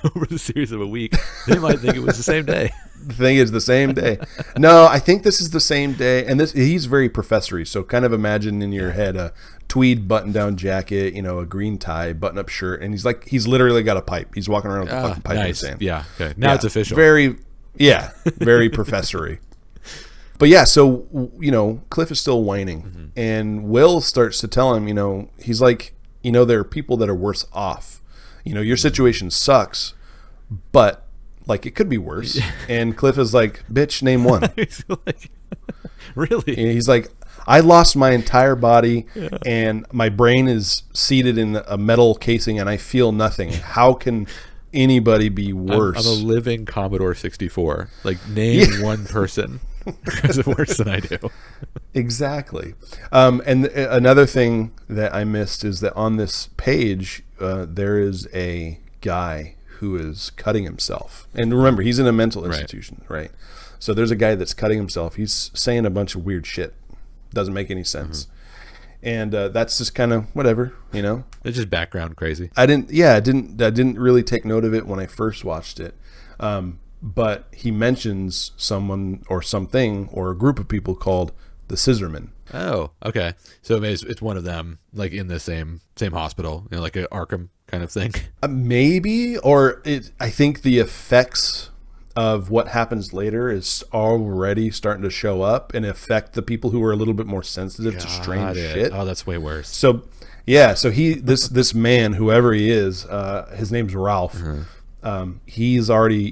Speaker 2: over the series of a week, they might think it was the same day.
Speaker 1: The thing is the same day. No, I think this is the same day. And he's very professory. So kind of imagine in your head a tweed button-down jacket, a green tie, button-up shirt, and he's literally got a pipe. He's walking around with a fucking pipe in his hand.
Speaker 2: Yeah. Okay. Now it's official.
Speaker 1: Very professory. But yeah, so Cliff is still whining, and Will starts to tell him, he's like, there are people that are worse off. Your situation sucks, but like it could be worse. And Cliff is like, bitch, name one.
Speaker 2: He's like, really?
Speaker 1: And he's like, I lost my entire body and my brain is seated in a metal casing and I feel nothing. How can anybody be worse?
Speaker 2: I'm a living Commodore 64. Like, name one person who's worse than I do.
Speaker 1: Exactly. And another thing that I missed is that on this page, there is a guy who is cutting himself. And remember, he's in a mental institution, right? So there's a guy that's cutting himself. He's saying a bunch of weird shit. Doesn't make any sense. And that's just kind of whatever,
Speaker 2: It's just background crazy.
Speaker 1: I didn't really take note of it when I first watched it. But he mentions someone or something or a group of people called the Scissormen.
Speaker 2: Oh, okay. So it's one of them, like in the same hospital, like an Arkham kind of thing.
Speaker 1: Maybe, or I think the effects of what happens later is already starting to show up and affect the people who are a little bit more sensitive to strange shit.
Speaker 2: Oh, that's way worse.
Speaker 1: So, yeah. So this man, whoever he is, his name's Ralph. He's already,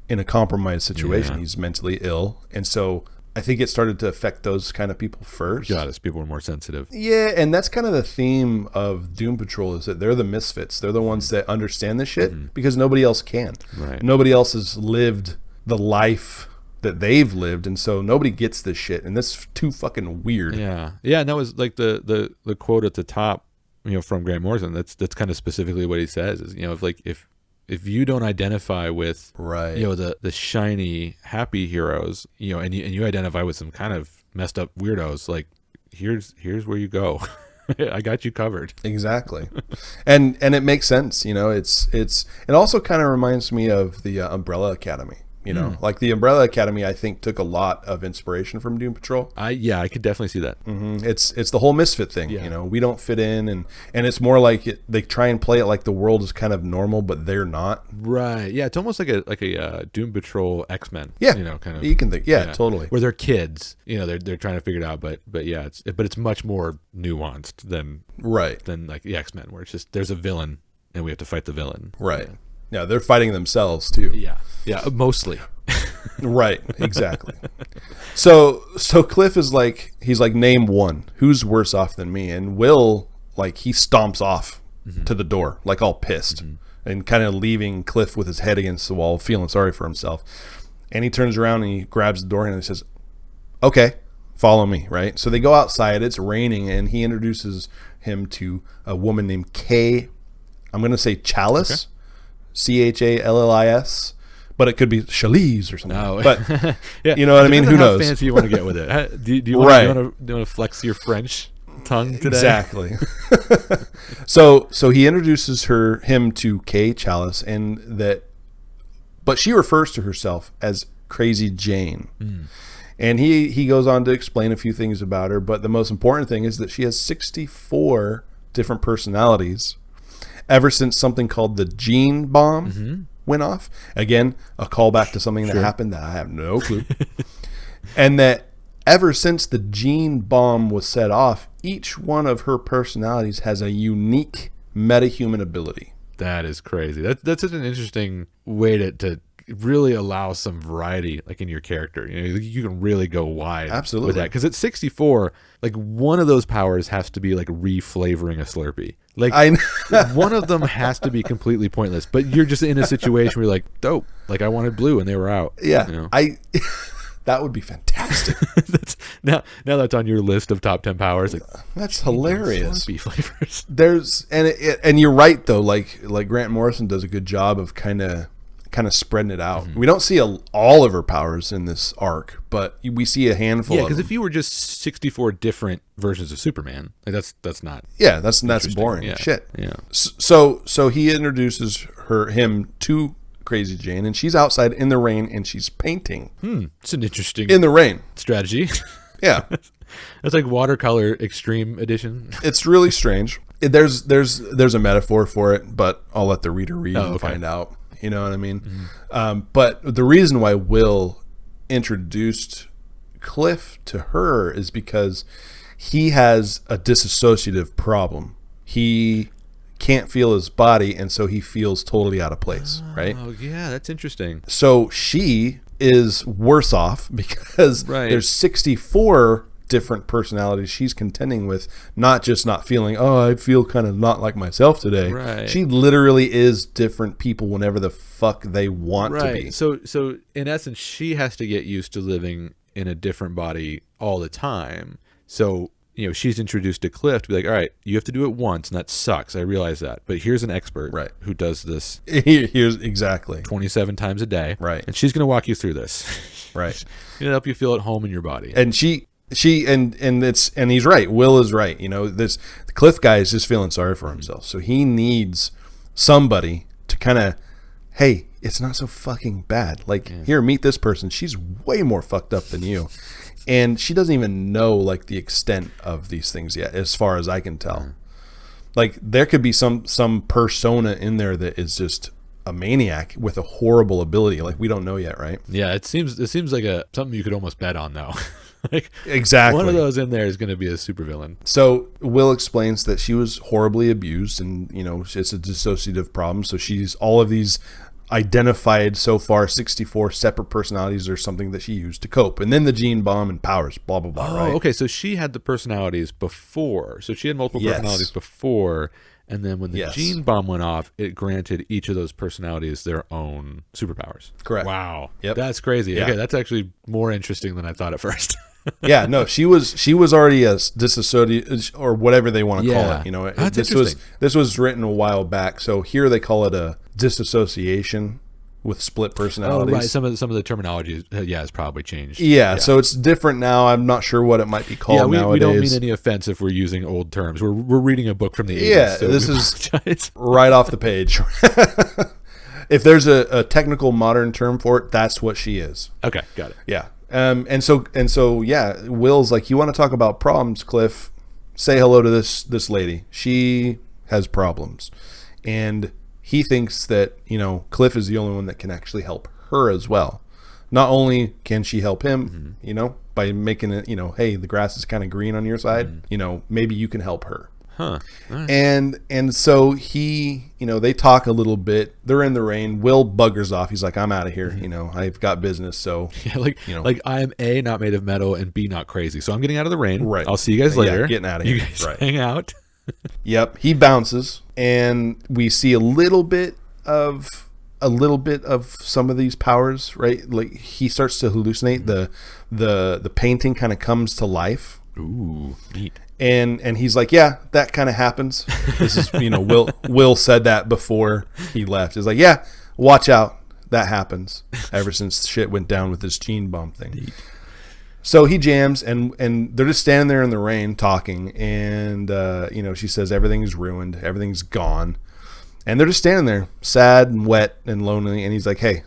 Speaker 1: in a compromised situation.
Speaker 2: Yeah.
Speaker 1: He's mentally ill, and so I think it started to affect those kind of people first.
Speaker 2: Got it. People are more sensitive.
Speaker 1: Yeah, and that's kind of the theme of Doom Patrol is that they're the misfits. They're the ones that understand this shit because nobody else can.
Speaker 2: Right.
Speaker 1: Nobody else has lived the life that they've lived, and so nobody gets this shit. And this is too fucking weird.
Speaker 2: Yeah. Yeah, and that was like the quote at the top, from Grant Morrison. That's kind of specifically what he says is, if you don't identify with
Speaker 1: Right.
Speaker 2: the shiny happy heroes, and you identify with some kind of messed up weirdos, like here's where you go. I got you covered.
Speaker 1: Exactly. And it makes sense, it also kind of reminds me of the Umbrella Academy, like the Umbrella Academy, I think took a lot of inspiration from Doom Patrol.
Speaker 2: I could definitely see that.
Speaker 1: It's the whole misfit thing, we don't fit in, and it's more like they try and play it like the world is kind of normal, but they're not.
Speaker 2: Right. Yeah. It's almost like a Doom Patrol X-Men.
Speaker 1: Yeah.
Speaker 2: Kind of.
Speaker 1: You can think. Yeah, totally.
Speaker 2: Where they're kids, they're trying to figure it out, but yeah, it's much more nuanced than like the X-Men, where it's just there's a villain and we have to fight the villain.
Speaker 1: Right. Yeah, they're fighting themselves too.
Speaker 2: Yeah. Yeah. Mostly.
Speaker 1: Right. Exactly. So Cliff is like, he's like, name one. Who's worse off than me? And Will, like, he stomps off to the door, like all pissed, and kind of leaving Cliff with his head against the wall, feeling sorry for himself. And he turns around and he grabs the door and he says, "Okay, follow me." Right. So they go outside. It's raining, and he introduces him to a woman named Kay. I'm going to say Chalice. Okay. Challis, but it could be Chalice or something.
Speaker 2: No.
Speaker 1: But
Speaker 2: yeah.
Speaker 1: You know what I mean? Who knows?
Speaker 2: How fancy you want to get with it? Do you want to flex your French tongue today?
Speaker 1: Exactly. So he introduces him to Kay Chalice, but she refers to herself as Crazy Jane. And he goes on to explain a few things about her, but the most important thing is that she has 64 different personalities ever since something called the gene bomb went off. Again, a callback to something that happened that I have no clue. And that ever since the gene bomb was set off, each one of her personalities has a unique metahuman ability.
Speaker 2: That is crazy. That's such an interesting way to really allow some variety, like in your character. You can really go wide.
Speaker 1: Absolutely.
Speaker 2: With that, because at 64, like one of those powers has to be like reflavoring a Slurpee. Like one of them has to be completely pointless, but you're just in a situation where you're like, dope. Like I wanted blue and they were out.
Speaker 1: Yeah. That would be fantastic.
Speaker 2: Now that's on your list of top 10 powers. Like,
Speaker 1: that's hilarious.
Speaker 2: Slurpee flavors.
Speaker 1: And you're right though. Like Grant Morrison does a good job of kind of spreading it out. We don't see all of her powers in this arc, but we see a handful.
Speaker 2: Yeah, because if you were just 64 different versions of Superman, like that's not.
Speaker 1: Yeah, that's boring shit.
Speaker 2: Yeah.
Speaker 1: So he introduces him to Crazy Jane, and she's outside in the rain, and she's painting.
Speaker 2: It's an interesting
Speaker 1: in the rain
Speaker 2: strategy.
Speaker 1: Yeah,
Speaker 2: that's like watercolor extreme edition.
Speaker 1: It's really strange. There's a metaphor for it, but I'll let the reader read and find out. You know what I mean? But the reason why Will introduced Cliff to her is because he has a dissociative problem. He can't feel his body, and so he feels totally out of place, right?
Speaker 2: Oh, yeah, that's interesting.
Speaker 1: So she is worse off because there's 64 different personalities she's contending with, not just not feeling, I feel kind of not like myself today.
Speaker 2: Right.
Speaker 1: She literally is different people whenever the fuck they want to be.
Speaker 2: So in essence, she has to get used to living in a different body all the time. So, she's introduced to Cliff to be like, all right, you have to do it once, and that sucks. I realize that. But here's an expert who does this
Speaker 1: here's exactly
Speaker 2: 27 times a day.
Speaker 1: Right.
Speaker 2: And she's going to walk you through this.
Speaker 1: Right.
Speaker 2: She's going to help you feel at home in your body.
Speaker 1: And and he's right. Will is right. The Cliff guy is just feeling sorry for himself. So he needs somebody to kind of, hey, it's not so fucking bad. Like, here, meet this person. She's way more fucked up than you. And she doesn't even know like the extent of these things yet, as far as I can tell. Like there could be some persona in there that is just a maniac with a horrible ability. Like we don't know yet, right?
Speaker 2: Yeah, it seems like something you could almost bet on though. Like
Speaker 1: exactly,
Speaker 2: one of those in there is going to be a supervillain.
Speaker 1: So Will explains that she was horribly abused, and it's a dissociative problem. So she's all of these identified so far 64 separate personalities or something that she used to cope, and then the gene bomb and powers, blah blah blah. Right?
Speaker 2: Okay. So she had the personalities before. So she had multiple personalities before. And then when the gene bomb went off, it granted each of those personalities their own superpowers.
Speaker 1: Correct.
Speaker 2: Wow.
Speaker 1: Yep.
Speaker 2: That's crazy.
Speaker 1: Yeah.
Speaker 2: Okay, that's actually more interesting than I thought at first.
Speaker 1: Yeah, no, she was already a disassociated or whatever they want to call it.
Speaker 2: That's
Speaker 1: this was written a while back. So here they call it a disassociation with split personalities.
Speaker 2: Oh, right. Some of the terminology, has probably changed.
Speaker 1: Yeah, so it's different now. I'm not sure what it might be called nowadays.
Speaker 2: We don't mean any offense if we're using old terms. We're reading a book from the 80s.
Speaker 1: Yeah,
Speaker 2: so
Speaker 1: this is right off the page. If there's a technical modern term for it, that's what she is.
Speaker 2: Okay, got it.
Speaker 1: Yeah. And so yeah, Will's like, you want to talk about problems, Cliff? Say hello to this lady. She has problems. And he thinks that, Cliff is the only one that can actually help her as well. Not only can she help him, by making it, hey, the grass is kind of green on your side, maybe you can help her.
Speaker 2: Huh. Nice.
Speaker 1: And so he, they talk a little bit. They're in the rain. Will buggers off. He's like, I'm out of here. I've got business. So
Speaker 2: like I am A, not made of metal, and B, not crazy. So I'm getting out of the rain.
Speaker 1: Right.
Speaker 2: I'll see you guys later.
Speaker 1: Yeah, getting out of here.
Speaker 2: You guys
Speaker 1: right.
Speaker 2: hang out.
Speaker 1: Yep. He bounces, and we see a little bit of some of these powers, right? Like he starts to hallucinate. The painting kind of comes to life.
Speaker 2: Ooh, neat.
Speaker 1: And he's like, yeah, that kind of happens. This is, Will said that before he left. He's like, yeah, watch out. That happens ever since shit went down with this gene bomb thing. Neat. So he jams, and they're just standing there in the rain talking, and she says everything's ruined, everything's gone, and they're just standing there, sad and wet and lonely. And he's like, "Hey,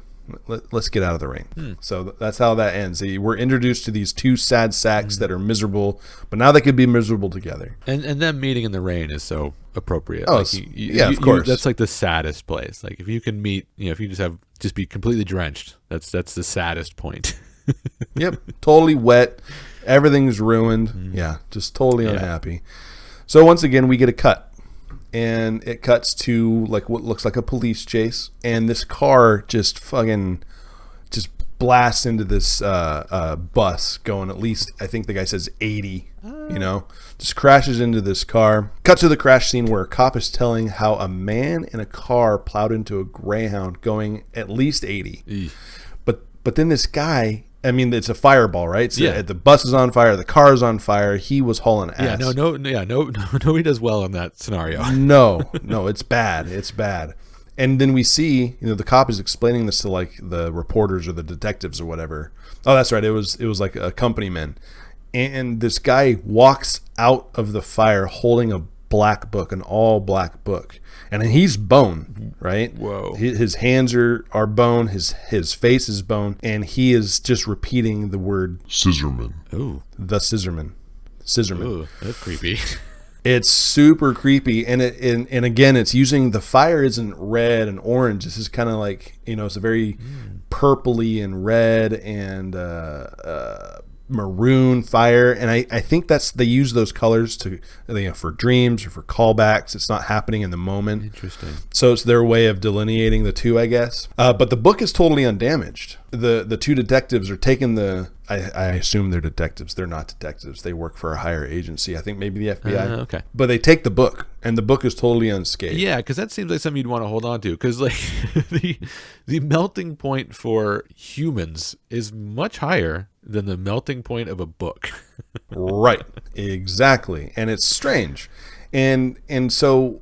Speaker 1: let's get out of the rain." So that's how that ends. We're introduced to these two sad sacks that are miserable, but now they could be miserable together.
Speaker 2: And them meeting in the rain is so appropriate.
Speaker 1: Oh, yeah, of course.
Speaker 2: That's like the saddest place. Like if you can meet, if you just be completely drenched, that's the saddest point.
Speaker 1: Yep, totally wet. Everything's ruined. Yeah, just totally unhappy. So once again, we get a cut, and it cuts to like what looks like a police chase, and this car just blasts into this bus going at least, I think the guy says 80. Just crashes into this car. Cut to the crash scene where a cop is telling how a man in a car plowed into a Greyhound going at least 80.
Speaker 2: Eesh.
Speaker 1: But then this guy, I mean, it's a fireball, right? So
Speaker 2: yeah.
Speaker 1: The bus is on fire. The car is on fire. He was hauling ass.
Speaker 2: Yeah, nobody does well in that scenario.
Speaker 1: No, it's bad. It's bad. And then we see, the cop is explaining this to like the reporters or the detectives or whatever. Oh, that's right. It was like a company man. And this guy walks out of the fire holding a black book, an all black book. And he's bone, right?
Speaker 2: Whoa.
Speaker 1: His hands are bone. His face is bone. And he is just repeating the word
Speaker 3: Scissorman.
Speaker 2: Ooh.
Speaker 1: The Scissorman.
Speaker 2: Ooh, that's creepy.
Speaker 1: It's super creepy. And and again, it's using, the fire isn't red and orange. This is kind of like, it's a very purpley and red and maroon fire, and I think they use those colors to for dreams or for callbacks. It's not happening in the moment.
Speaker 2: Interesting.
Speaker 1: So it's their way of delineating the two, I guess. But the book is totally undamaged. The two detectives are taking I assume they're detectives. They're not detectives. They work for a higher agency. I think maybe the FBI.
Speaker 2: Okay.
Speaker 1: But they take the book, and the book is totally unscathed.
Speaker 2: Yeah, because that seems like something you'd want to hold on to. Because like the melting point for humans is much higher than the melting point of a book.
Speaker 1: Right. Exactly. And it's strange. And so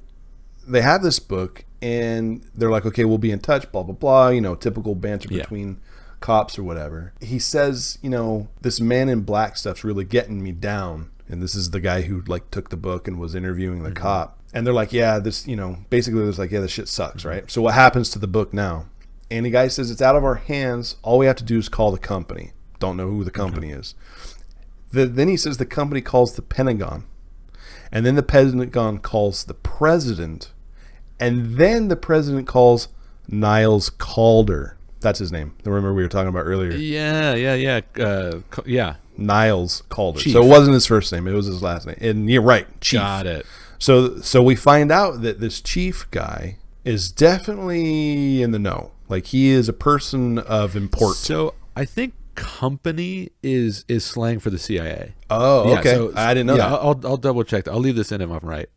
Speaker 1: they have this book, and they're like, okay, we'll be in touch, blah, blah, blah, typical banter between cops or whatever. He says, this man in black stuff's really getting me down. And this is the guy who like took the book and was interviewing the cop. And they're like, yeah, this, basically there's like, yeah, this shit sucks, right? So what happens to the book now? And the guy says, it's out of our hands. All we have to do is call the company. Don't know who the company is. Then he says the company calls the Pentagon. And then the Pentagon calls the president. And then the president calls Niles Calder. That's his name. Remember we were talking about earlier.
Speaker 2: Yeah.
Speaker 1: Niles Calder.
Speaker 2: Chief.
Speaker 1: So it wasn't his first name. It was his last name. And you're right. Chief.
Speaker 2: Got it.
Speaker 1: So we find out that this chief guy is definitely in the know. Like he is a person of importance.
Speaker 2: So I think company is slang for the CIA.
Speaker 1: Oh,
Speaker 2: yeah,
Speaker 1: okay.
Speaker 2: So,
Speaker 1: I didn't know that.
Speaker 2: I'll double check that. I'll leave this in if I'm right.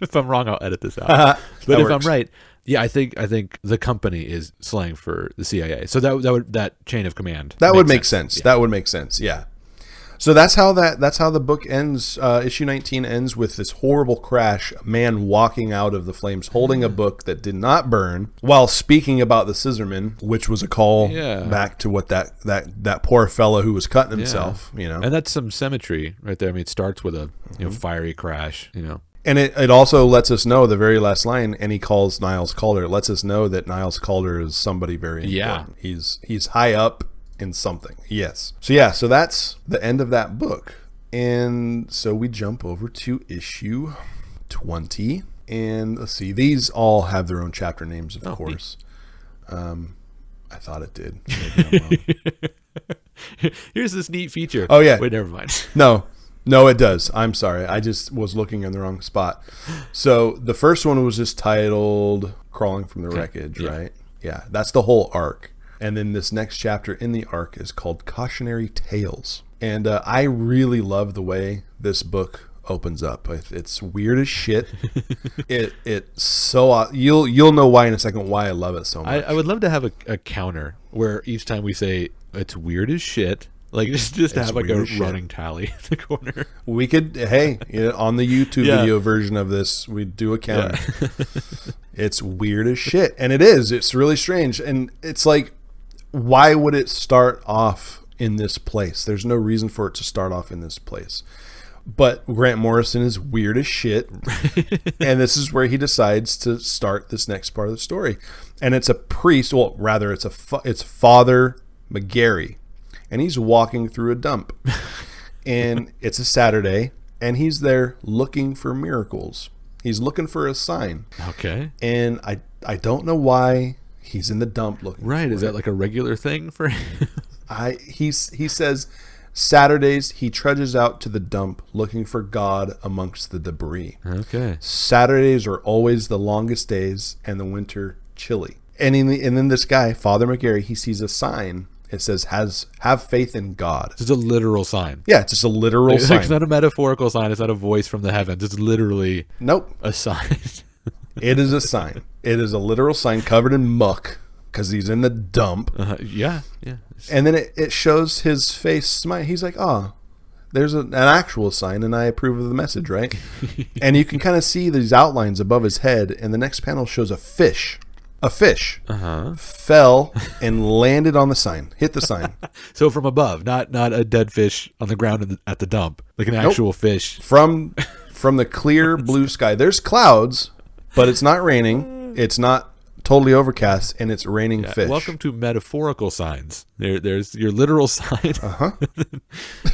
Speaker 2: If I'm wrong, I'll edit this out. But if I'm right, yeah, I think the company is slang for the CIA. So that chain of command.
Speaker 1: That would make sense.
Speaker 2: Yeah.
Speaker 1: That would make sense. Yeah. So that's how the book ends. Issue 19 ends with this horrible crash, a man walking out of the flames holding a book that did not burn while speaking about the scissorman, which was a call back to what that poor fella who was cutting himself,
Speaker 2: And that's some symmetry right there. I mean, it starts with a fiery crash,
Speaker 1: And it also lets us know, the very last line, and he calls Niles Calder. It lets us know that Niles Calder is somebody very important. He's high up in something. Yes. So that's the end of that book. And so we jump over to issue 20. And let's see, these all have their own chapter names, of course. I thought it did. Maybe I'm wrong.
Speaker 2: Here's this neat feature.
Speaker 1: Oh, yeah.
Speaker 2: Wait, never mind.
Speaker 1: No, it does. I'm sorry. I just was looking in the wrong spot. So the first one was just titled Crawling from the Wreckage, right? Yeah, that's the whole arc. And then this next chapter in the arc is called Cautionary Tales. And I really love the way this book opens up. It's weird as shit. It's so you'll know why in a second why I love it so much.
Speaker 2: I would love to have a counter where each time we say it's weird as shit, like just have like a running tally in the corner.
Speaker 1: We could, on the YouTube video version of this, we'd do a counter. It's weird as shit. And it is. It's really strange. And it's like, why would it start off in this place? There's no reason for it to start off in this place. But Grant Morrison is weird as shit. And this is where he decides to start this next part of the story. And it's a priest, well, rather it's Father McGarry. And he's walking through a dump. And it's a Saturday, and he's there looking for miracles. He's looking for a sign.
Speaker 2: Okay.
Speaker 1: And I don't know why he's in the dump looking for
Speaker 2: Is that like a regular thing for him?
Speaker 1: He says Saturdays he trudges out to the dump looking for God amongst the debris.
Speaker 2: Okay.
Speaker 1: Saturdays are always the longest days and the winter chilly. And then this guy, Father McGarry, he sees a sign. It says, have faith in God.
Speaker 2: It's a literal sign.
Speaker 1: Yeah, it's just a literal sign.
Speaker 2: It's not a metaphorical sign. It's not a voice from the heavens. It's literally a sign.
Speaker 1: It is a sign. It is a literal sign covered in muck because he's in the dump.
Speaker 2: Yeah.
Speaker 1: And then it shows his face smile. He's like, there's an actual sign, and I approve of the message, right? And you can kind of see these outlines above his head, and the next panel shows a fish. A fish fell and landed on the sign, hit the sign.
Speaker 2: So from above, not a dead fish on the ground at the dump, like an actual fish.
Speaker 1: From the clear blue sky. There's clouds, but it's not raining. It's not totally overcast, and it's raining fish.
Speaker 2: Welcome to metaphorical signs. There's your literal sign.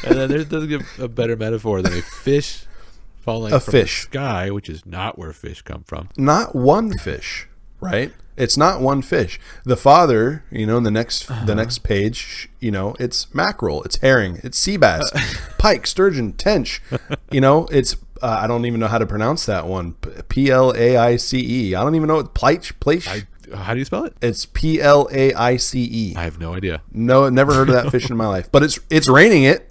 Speaker 2: And then there's a better metaphor than a fish falling from the sky, which is not where fish come from.
Speaker 1: Not one fish, right? It's not one fish. The father, in the next page, it's mackerel, it's herring, it's sea bass, pike, sturgeon, tench. It's I don't even know how to pronounce that one. Plaice. I don't even know what plaice.
Speaker 2: How do you spell it?
Speaker 1: It's Plaice.
Speaker 2: I have no idea.
Speaker 1: No, never heard of that fish in my life. But it's raining it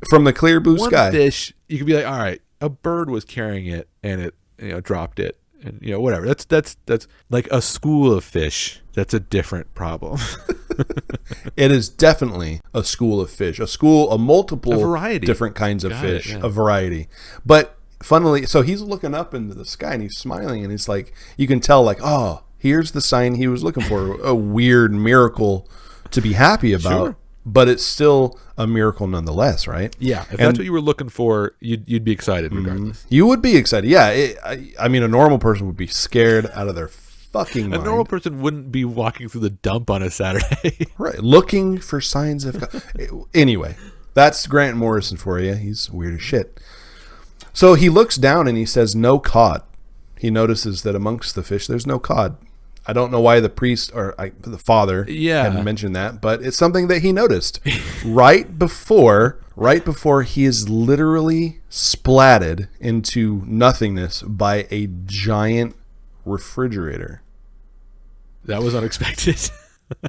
Speaker 1: from the clear blue sky.
Speaker 2: One fish, you could be like, all right, a bird was carrying it and it dropped it. And whatever. That's like a school of fish. That's a different problem.
Speaker 1: It is definitely a school of fish. A multiple
Speaker 2: variety.
Speaker 1: Different kinds of fish. A variety. But funnily, so he's looking up into the sky and he's smiling, and it's like you can tell, like, here's the sign he was looking for. A weird miracle to be happy about. Sure. But it's still a miracle nonetheless, right?
Speaker 2: Yeah. If that's what you were looking for, you'd be excited regardless.
Speaker 1: You would be excited. Yeah. I mean, a normal person would be scared out of their fucking mind.
Speaker 2: A normal person wouldn't be walking through the dump on a Saturday.
Speaker 1: Right. Looking for signs of God. Anyway, that's Grant Morrison for you. He's weird as shit. So he looks down and he says, no cod. He notices that amongst the fish, there's no cod. I don't know why the priest or the father hadn't mentioned that, but it's something that he noticed right before he is literally splatted into nothingness by a giant refrigerator.
Speaker 2: That was unexpected.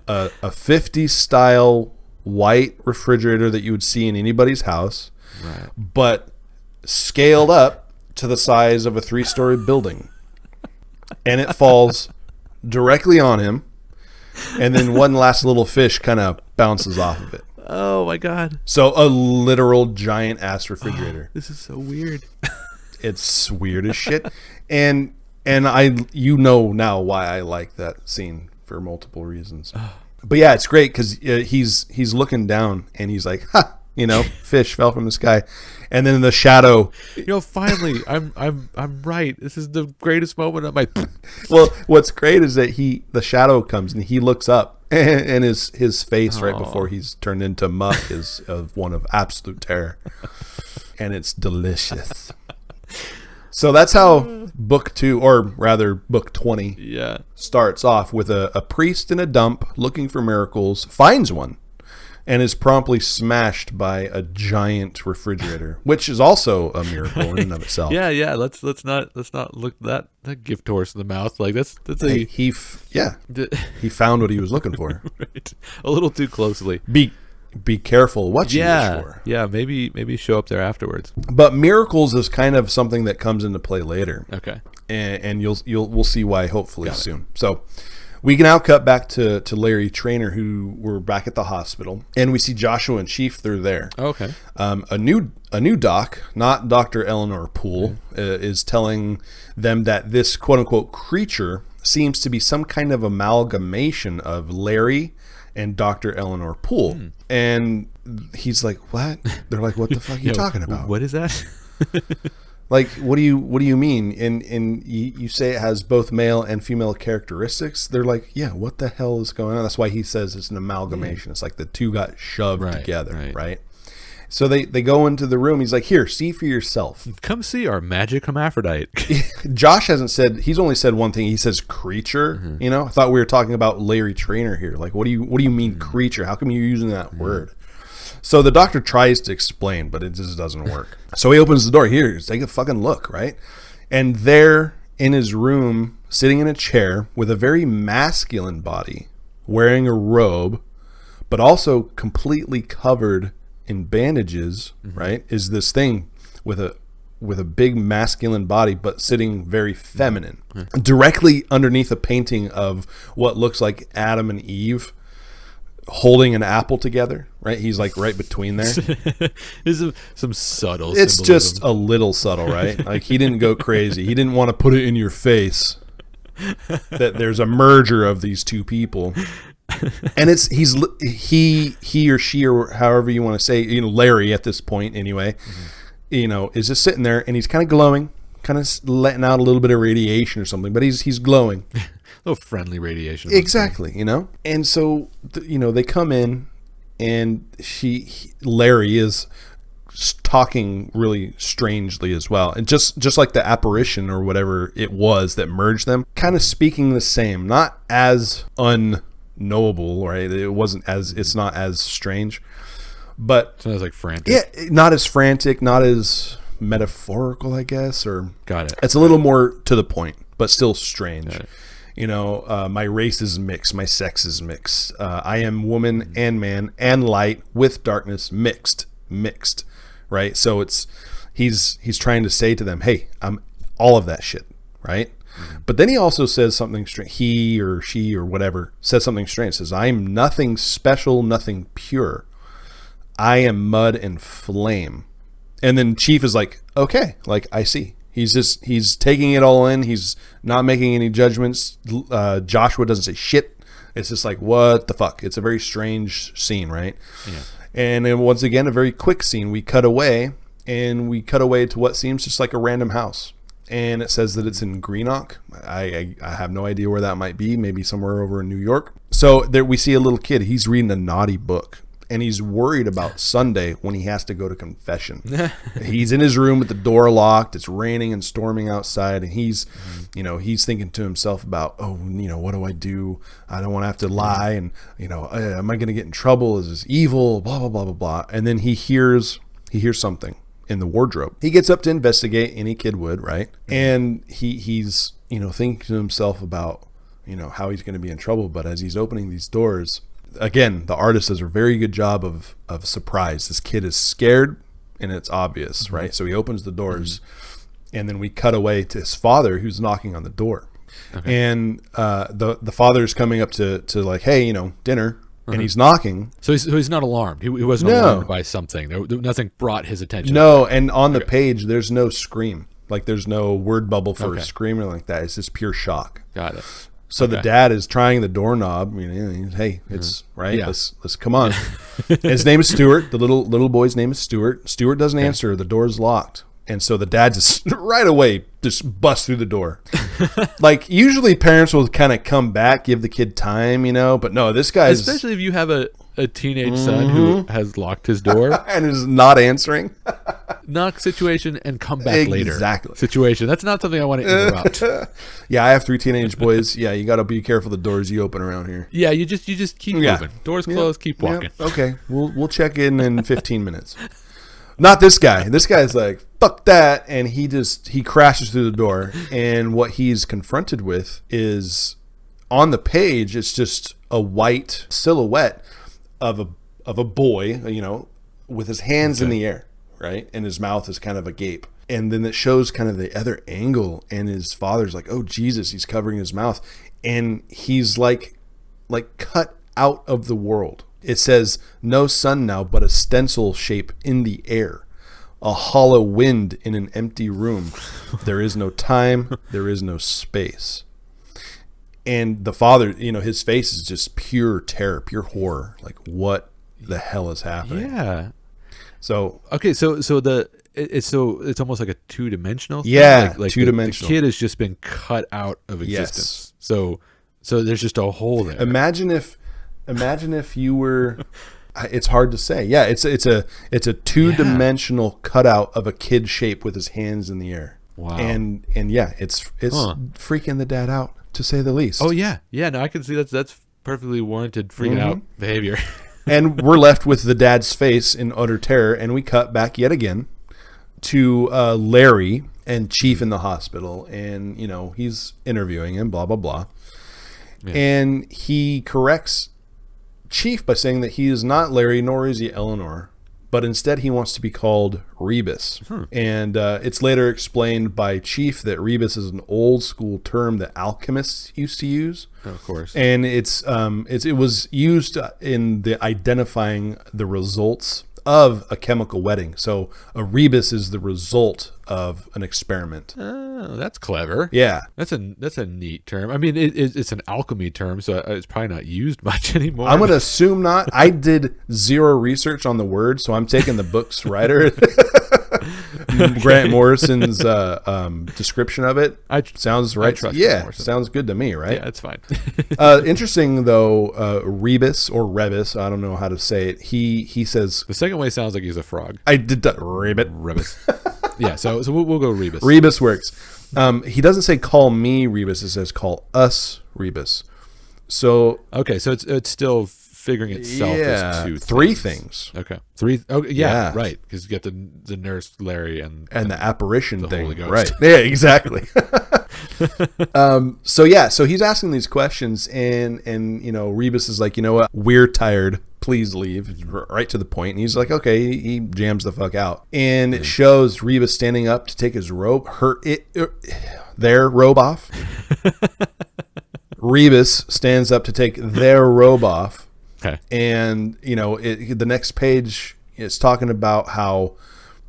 Speaker 1: a 50s style white refrigerator that you would see in anybody's house,
Speaker 2: right,
Speaker 1: but scaled up to the size of a 3-story building. And it falls directly on him, and then one last little fish kind of bounces off of it.
Speaker 2: Oh my god.
Speaker 1: So a literal giant ass refrigerator.
Speaker 2: This is so weird.
Speaker 1: It's weird as shit. And I now why I like that scene for multiple reasons. But yeah, it's great because he's looking down and he's like, ha, fish fell from the sky, and then the shadow.
Speaker 2: Finally, I'm right. This is the greatest moment of my.
Speaker 1: Well, what's great is that the shadow comes and he looks up, and his face right before he's turned into muck is of one of absolute terror, and it's delicious. So that's how book 2, or rather book 20, starts off with a priest in a dump looking for miracles, finds one, and is promptly smashed by a giant refrigerator, which is also a miracle in and of itself.
Speaker 2: Yeah. Let's not look that gift horse in the mouth. Like that's
Speaker 1: he found what he was looking for.
Speaker 2: Right. A little too closely.
Speaker 1: Be careful what you wish for.
Speaker 2: Yeah, maybe show up there afterwards.
Speaker 1: But miracles is kind of something that comes into play later.
Speaker 2: Okay.
Speaker 1: And we'll see why hopefully soon. So we can now cut back to Larry Trainer, who were back at the hospital, and we see Joshua and Chief. They're there.
Speaker 2: Okay.
Speaker 1: A new doc, not Dr. Eleanor Poole, is telling them that this quote unquote creature seems to be some kind of amalgamation of Larry and Dr. Eleanor Poole. And he's like, what? They're like, what the fuck are you talking about?
Speaker 2: What is that?
Speaker 1: Like, what do you mean? And you say it has both male and female characteristics. They're like, yeah, what the hell is going on? That's why he says it's an amalgamation. It's like the two got shoved together, right? So they go into the room. He's like, here, see for yourself.
Speaker 2: Come see our magic hermaphrodite.
Speaker 1: Josh hasn't said, he's only said one thing. He says creature, I thought we were talking about Larry Trainer here. Like, what do you mean creature? How come you're using that word? So the doctor tries to explain, but it just doesn't work. So he opens the door. Here, take a fucking look, right? And there in his room, sitting in a chair with a very masculine body, wearing a robe, but also completely covered in bandages, right, is this thing with a big masculine body, but sitting very feminine, directly underneath a painting of what looks like Adam and Eve holding an apple together, right? He's like right between there.
Speaker 2: There's some subtle
Speaker 1: It's
Speaker 2: symbolism.
Speaker 1: just a little subtle, right? Like, he didn't go crazy. He didn't want to put it in your face that there's a merger of these two people. And he or she, or however you want to say, Larry at this point anyway, is just sitting there, and he's kind of glowing, kind of letting out a little bit of radiation or something, but he's glowing.
Speaker 2: A little friendly radiation.
Speaker 1: Exactly, And so, they come in, and Larry is talking really strangely as well. And just like the apparition or whatever it was that merged them, kind of speaking the same, not as unknowable, right? It's not as strange, but
Speaker 2: Sounds like frantic.
Speaker 1: yeah, not as frantic, not as metaphorical, I guess, or
Speaker 2: Got it.
Speaker 1: it's a little more to the point, but still strange. My race is mixed, my sex is mixed. I am woman and man and light with darkness mixed, right? So he's trying to say to them, hey, I'm all of that shit, right? But then he also says something strange. He or she or whatever says something strange. Says, I'm nothing special, nothing pure. I am mud and flame. And then Chief is like, okay, like, I see. He's taking it all in. He's not making any judgments. Joshua doesn't say shit. It's just like, what the fuck? It's a very strange scene, right? Yeah. And then once again, a very quick scene. We cut away to what seems just like a random house. And it says that it's in Greenock. I have no idea where that might be. Maybe somewhere over in New York. So there we see a little kid. He's reading a naughty book. And he's worried about Sunday when he has to go to confession. He's in his room with the door locked. It's raining and storming outside. And he's thinking to himself about, what do I do? I don't want to have to lie. And, am I going to get in trouble? Is this evil? Blah, blah, blah, blah, blah. And then he hears something in the wardrobe. He gets up to investigate. Any kid would, right? And he's thinking to himself about, how he's going to be in trouble. But as he's opening these doors, again, the artist does a very good job of surprise. This kid is scared, and it's obvious, right? So he opens the doors, and then we cut away to his father, who's knocking on the door. Okay. And the father's coming up to like, hey, dinner. and he's knocking.
Speaker 2: So he's not alarmed. He wasn't
Speaker 1: No.
Speaker 2: alarmed by something. Nothing brought his attention.
Speaker 1: No, and on the page, there's no scream. Like, there's no word bubble for a
Speaker 2: Okay.
Speaker 1: scream or like that. It's just pure shock.
Speaker 2: Got it.
Speaker 1: So the
Speaker 2: Okay.
Speaker 1: dad is trying the doorknob. Hey, it's right.
Speaker 2: Yeah.
Speaker 1: Let's come on. And his name is Stuart. The little boy's name is Stuart. Stuart doesn't answer. The door's locked. And so the dad just right away just busts through the door. Like, usually parents will kind of come back, give the kid time, but no, this guy's
Speaker 2: Especially if you have a teenage son who has locked his door.
Speaker 1: and is not answering.
Speaker 2: Knock situation and come back later.
Speaker 1: Exactly.
Speaker 2: Situation. That's not something I want to interrupt.
Speaker 1: Yeah, I have 3 teenage boys. Yeah, you got to be careful the doors you open around here.
Speaker 2: Yeah, you just keep
Speaker 1: Yeah.
Speaker 2: moving. Doors closed, keep walking.
Speaker 1: Yeah, okay, we'll check in 15 minutes. Not this guy. This guy's like, fuck that, and he crashes through the door. And what he's confronted with is, on the page, it's just a white silhouette of a boy, with his hands in the air, right, and his mouth is kind of agape. And then it shows kind of the other angle, and his father's like, oh Jesus, he's covering his mouth, and he's like cut out of the world. It says, no sun now, but a stencil shape in the air, a hollow wind in an empty room. There is no time, there is no space. And the father, his face is just pure terror, pure horror. Like, what the hell is happening?
Speaker 2: Yeah.
Speaker 1: So
Speaker 2: Okay, so it's almost like a 2-dimensional thing.
Speaker 1: Yeah,
Speaker 2: like
Speaker 1: two-dimensional.
Speaker 2: The kid has just been cut out of existence. So there's just a hole there.
Speaker 1: imagine if you were. It's hard to say. Yeah, it's a 2-dimensional cutout of a kid shape with his hands in the air.
Speaker 2: Wow.
Speaker 1: And yeah, it's freaking the dad out, to say the least.
Speaker 2: Oh yeah, no, I can see that's perfectly warranted freaking out behavior.
Speaker 1: And we're left with the dad's face in utter terror, and we cut back yet again to Larry and Chief in the hospital, and he's interviewing him, blah blah blah. Yeah. And he corrects Chief by saying that he is not Larry, nor is he Eleanor, but instead he wants to be called Rebus. And it's later explained by Chief that Rebus is an old school term that alchemists used to use.
Speaker 2: Of course.
Speaker 1: And it was used in the identifying the results of a chemical wedding. So a rebus is the result of an experiment.
Speaker 2: Oh, that's clever.
Speaker 1: Yeah.
Speaker 2: That's a neat term. I mean, it's an alchemy term, so it's probably not used much anymore.
Speaker 1: I'm going to assume not. I did zero research on the word, so I'm taking the book's writer, Grant Morrison's description of it. Sounds right.
Speaker 2: trust
Speaker 1: Yeah,
Speaker 2: Morrison.
Speaker 1: sounds good to me, right?
Speaker 2: Yeah, it's fine.
Speaker 1: Interesting though, rebus or rebus, I don't know how to say it. He says
Speaker 2: The second way sounds like he's a frog.
Speaker 1: I did that ribbit.
Speaker 2: Rebus. Yeah, so we'll go Rebus.
Speaker 1: Rebus works. He doesn't say call me Rebus, it says call us Rebus. So
Speaker 2: Okay, so it's still figuring itself as two
Speaker 1: three things.
Speaker 2: Okay, three. Okay, yeah,
Speaker 1: Yeah.
Speaker 2: right. Because you get the nurse Larry and
Speaker 1: And the apparition
Speaker 2: the
Speaker 1: thing,
Speaker 2: Holy Ghost.
Speaker 1: right? Yeah, exactly. So he's asking these questions, and Rebus is like, you know what, we're tired. Please leave. It's right to the point. And he's like, okay. He jams the fuck out, and it shows Rebus standing up to take his robe, their robe off. Rebus stands up to take their robe off.
Speaker 2: Okay.
Speaker 1: And the next page is talking about how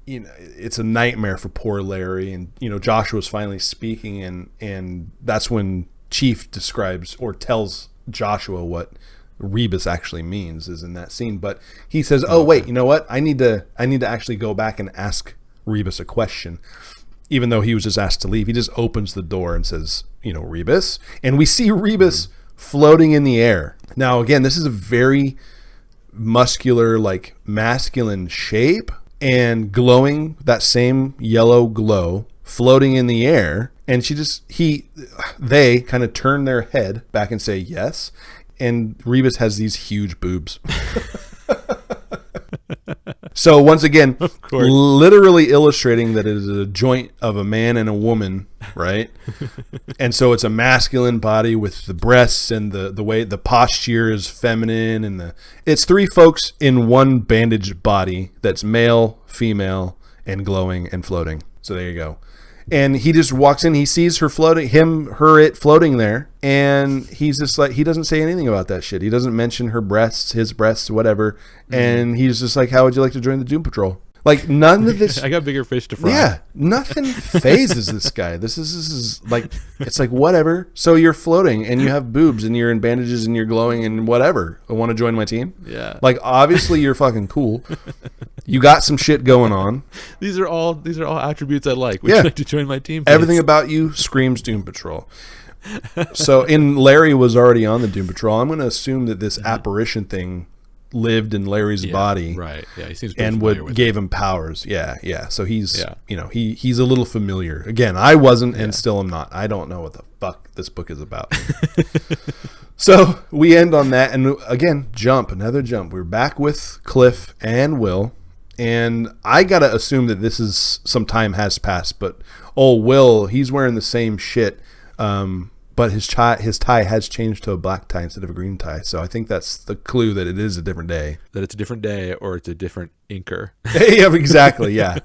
Speaker 1: it's a nightmare for poor Larry, and Joshua's finally speaking, and that's when Chief describes or tells Joshua what Rebus actually means is in that scene. But he says, "Oh wait, you know what? I need to actually go back and ask Rebus a question." Even though he was just asked to leave, he just opens the door and says, Rebus, and we see Rebus floating in the air. Now, again, this is a very muscular, like masculine shape, and glowing, that same yellow glow, floating in the air. And they kind of turn their head back and say yes. And Rebus has these huge boobs. So once again, literally illustrating that it is a joint of a man and a woman, right? And so it's a masculine body with the breasts and the way the posture is feminine, and it's three folks in one bandaged body that's male, female, and glowing and floating. So there you go. And he just walks in. He sees her floating, it floating there, and he's just like, he doesn't say anything about that shit. He doesn't mention her breasts, his breasts, whatever. And he's just like, how would you like to join the Doom Patrol? Like, none of this.
Speaker 2: I got bigger fish to fry.
Speaker 1: Yeah, nothing phases this guy. This is like, it's like, whatever. So you're floating and you have boobs and you're in bandages and you're glowing and whatever. I want to join my team.
Speaker 2: Yeah.
Speaker 1: Like, obviously you're fucking cool. You got some shit going on.
Speaker 2: These are all attributes I like. Would you like to join my team, please?
Speaker 1: Everything about you screams Doom Patrol. So, Larry was already on the Doom Patrol. I'm going to assume that this apparition thing lived in Larry's body,
Speaker 2: right? Yeah, he seems pretty
Speaker 1: and
Speaker 2: familiar with
Speaker 1: gave him powers. Yeah. So he's he's a little familiar. Again, I wasn't, and still am not. I don't know what the fuck this book is about. So we end on that, and again, another jump. We're back with Cliff and Will, and I gotta assume that this is some time has passed. But Will, he's wearing the same shit. But his tie has changed to a black tie instead of a green tie. So I think that's the clue that it is a different day.
Speaker 2: That it's a different day, or it's a different inker.
Speaker 1: Yeah, exactly. Yeah.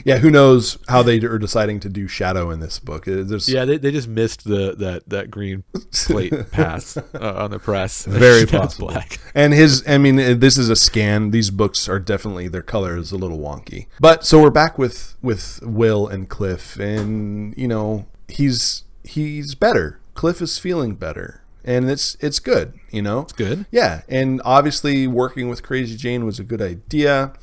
Speaker 1: Yeah, who knows how they are deciding to do shadow in this book.
Speaker 2: They just missed that green plate pass on the press.
Speaker 1: Very possible.
Speaker 2: Black.
Speaker 1: And this is a scan. These books are definitely, their color is a little wonky. But so we're back with Will and Cliff, and he's better. Cliff is feeling better, and it's good.
Speaker 2: It's good.
Speaker 1: Yeah, and obviously working with Crazy Jane was a good idea,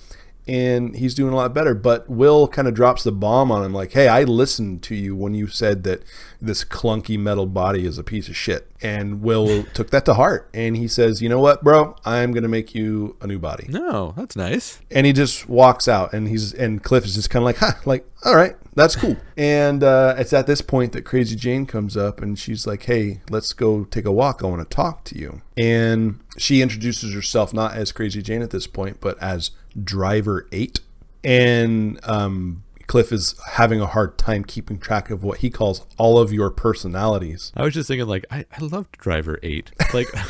Speaker 1: and he's doing a lot better. But Will kind of drops the bomb on him, like, "Hey, I listened to you when you said that this clunky metal body is a piece of shit." And Will took that to heart, and he says, "You know what, bro? I'm gonna make you a new body."
Speaker 2: No, that's nice.
Speaker 1: And he just walks out, and Cliff is just kind of like, "Huh, like, all right, that's cool." And it's at this point that Crazy Jane comes up, and she's like, "Hey, let's go take a walk. I want to talk to you." And she introduces herself not as Crazy Jane at this point, but as Driver 8. And Cliff is having a hard time keeping track of what he calls all of your personalities.
Speaker 2: I was just thinking, like, I loved Driver 8. Like, I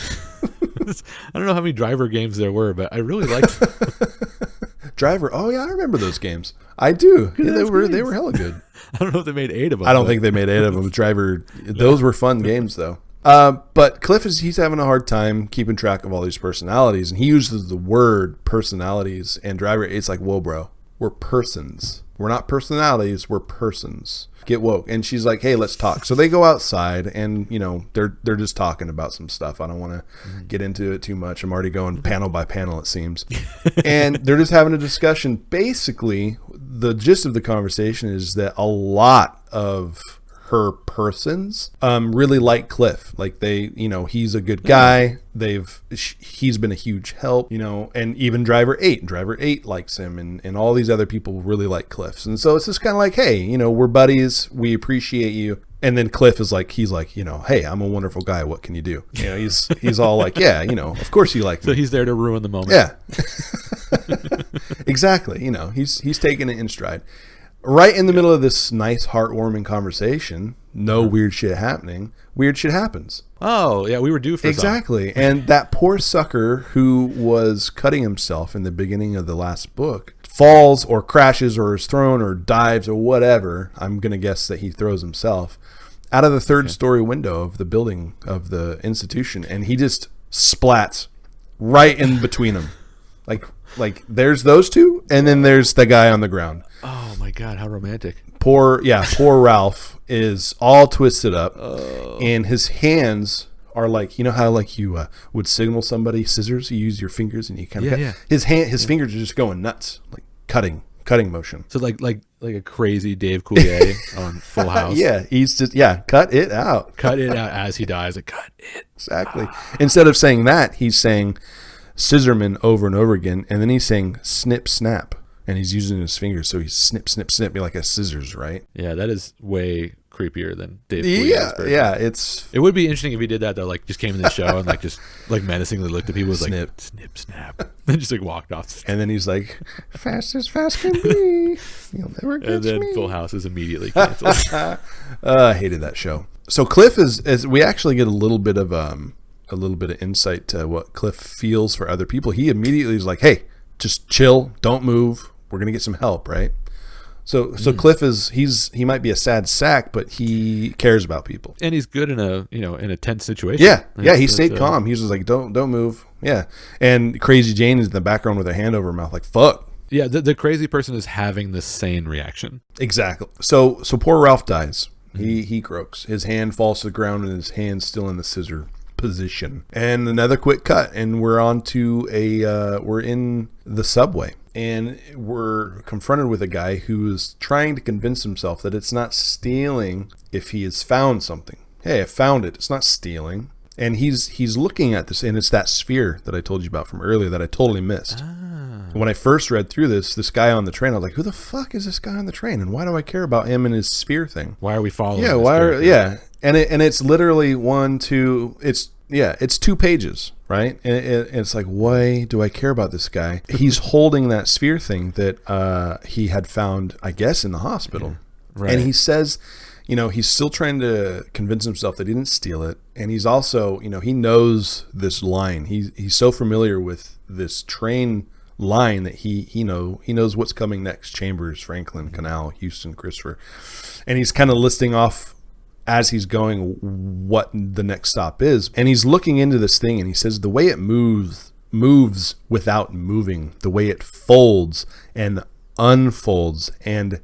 Speaker 2: don't know how many Driver games there were, but I really liked
Speaker 1: Driver. Oh yeah, I remember those games. I do. Yeah, they were hella good.
Speaker 2: I don't know if they made 8 of them.
Speaker 1: I don't think they made 8 of them. Driver. Those were fun games though. But Cliff he's having a hard time keeping track of all these personalities, and he uses the word personalities. And Driver 8's like, "Whoa, bro, we're persons. We're not personalities. We're persons. Get woke." And she's like, "Hey, let's talk." So they go outside, and they're just talking about some stuff. I don't want to get into it too much. I'm already going panel by panel, it seems. And they're just having a discussion. Basically, the gist of the conversation is that a lot of her persons really like Cliff. Like he's a good guy. He's been a huge help, and even Driver 8 likes him, and all these other people really like Cliff. And so it's just kind of like, hey, we're buddies, we appreciate you. And then Cliff is like, hey, I'm a wonderful guy, what can you do? He's all like, yeah, of course you like me.
Speaker 2: So he's there to ruin the moment.
Speaker 1: Yeah. Exactly. He's taking it in stride. Right in the middle of this nice, heartwarming conversation, no weird shit happening. Weird shit happens.
Speaker 2: Oh, yeah, we were due for
Speaker 1: exactly. And that poor sucker who was cutting himself in the beginning of the last book falls or crashes or is thrown or dives or whatever. I'm going to guess that he throws himself out of the third story window of the building of the institution, and he just splats right in between them. Like there's those two, and then there's the guy on the ground.
Speaker 2: Oh my God, how romantic.
Speaker 1: Poor Ralph is all twisted up, and his hands are like, how like you would signal somebody, scissors, you use your fingers and you kind of cut.
Speaker 2: Yeah.
Speaker 1: His fingers are just going nuts, like cutting motion.
Speaker 2: So like a crazy Dave Coulier on Full House.
Speaker 1: Yeah, he's just cut it out.
Speaker 2: Cut it out as he dies. Like, cut it.
Speaker 1: Exactly. Instead of saying that, he's saying scissorman over and over again, and then he's saying snip snap, and he's using his fingers, so he's snip snip snip like a scissors, right?
Speaker 2: Yeah, that is way creepier than Dave Coulier.
Speaker 1: Yeah,
Speaker 2: it would be interesting if he did that though, like just came in the show and like just like menacingly looked at people, was
Speaker 1: snip.
Speaker 2: like snip snap, then just like walked off,
Speaker 1: and then he's like, fast as fast can be, you'll never catch me.
Speaker 2: And then Full House is immediately canceled.
Speaker 1: I hated that show. So Cliff is we actually get a little bit of insight to what Cliff feels for other people. He immediately is like, hey, just chill, don't move, we're gonna get some help, right? So Cliff he might be a sad sack, but he cares about people.
Speaker 2: And he's good in a tense situation.
Speaker 1: Yeah, he stayed calm. He was just like, don't move. Yeah. And Crazy Jane is in the background with her hand over her mouth like, fuck.
Speaker 2: Yeah, the crazy person is having the sane reaction.
Speaker 1: Exactly. So poor Ralph dies. He croaks. His hand falls to the ground and his hand's still in the scissor position. And another quick cut, and we're on to we're in the subway. And we're confronted with a guy who is trying to convince himself that it's not stealing if he has found something. Hey, I found it. It's not stealing. And he's looking at this, and it's that sphere that I told you about from earlier that I totally missed. When I first read through this guy on the train, I was like, who the fuck is this guy on the train? And why do I care about him and his sphere thing?
Speaker 2: Why are we following
Speaker 1: Yeah, And it's literally it's 2 pages, right? And it's like, why do I care about this guy? He's holding that sphere thing that he had found, I guess, in the hospital. Yeah, right. And he says, he's still trying to convince himself that he didn't steal it. And he's also, he knows this line. He's so familiar with this train line that he knows what's coming next. Chambers, Franklin, Canal, Houston, Christopher. And he's kind of listing off as he's going what the next stop is. And he's looking into this thing, and he says the way it moves without moving, the way it folds and unfolds and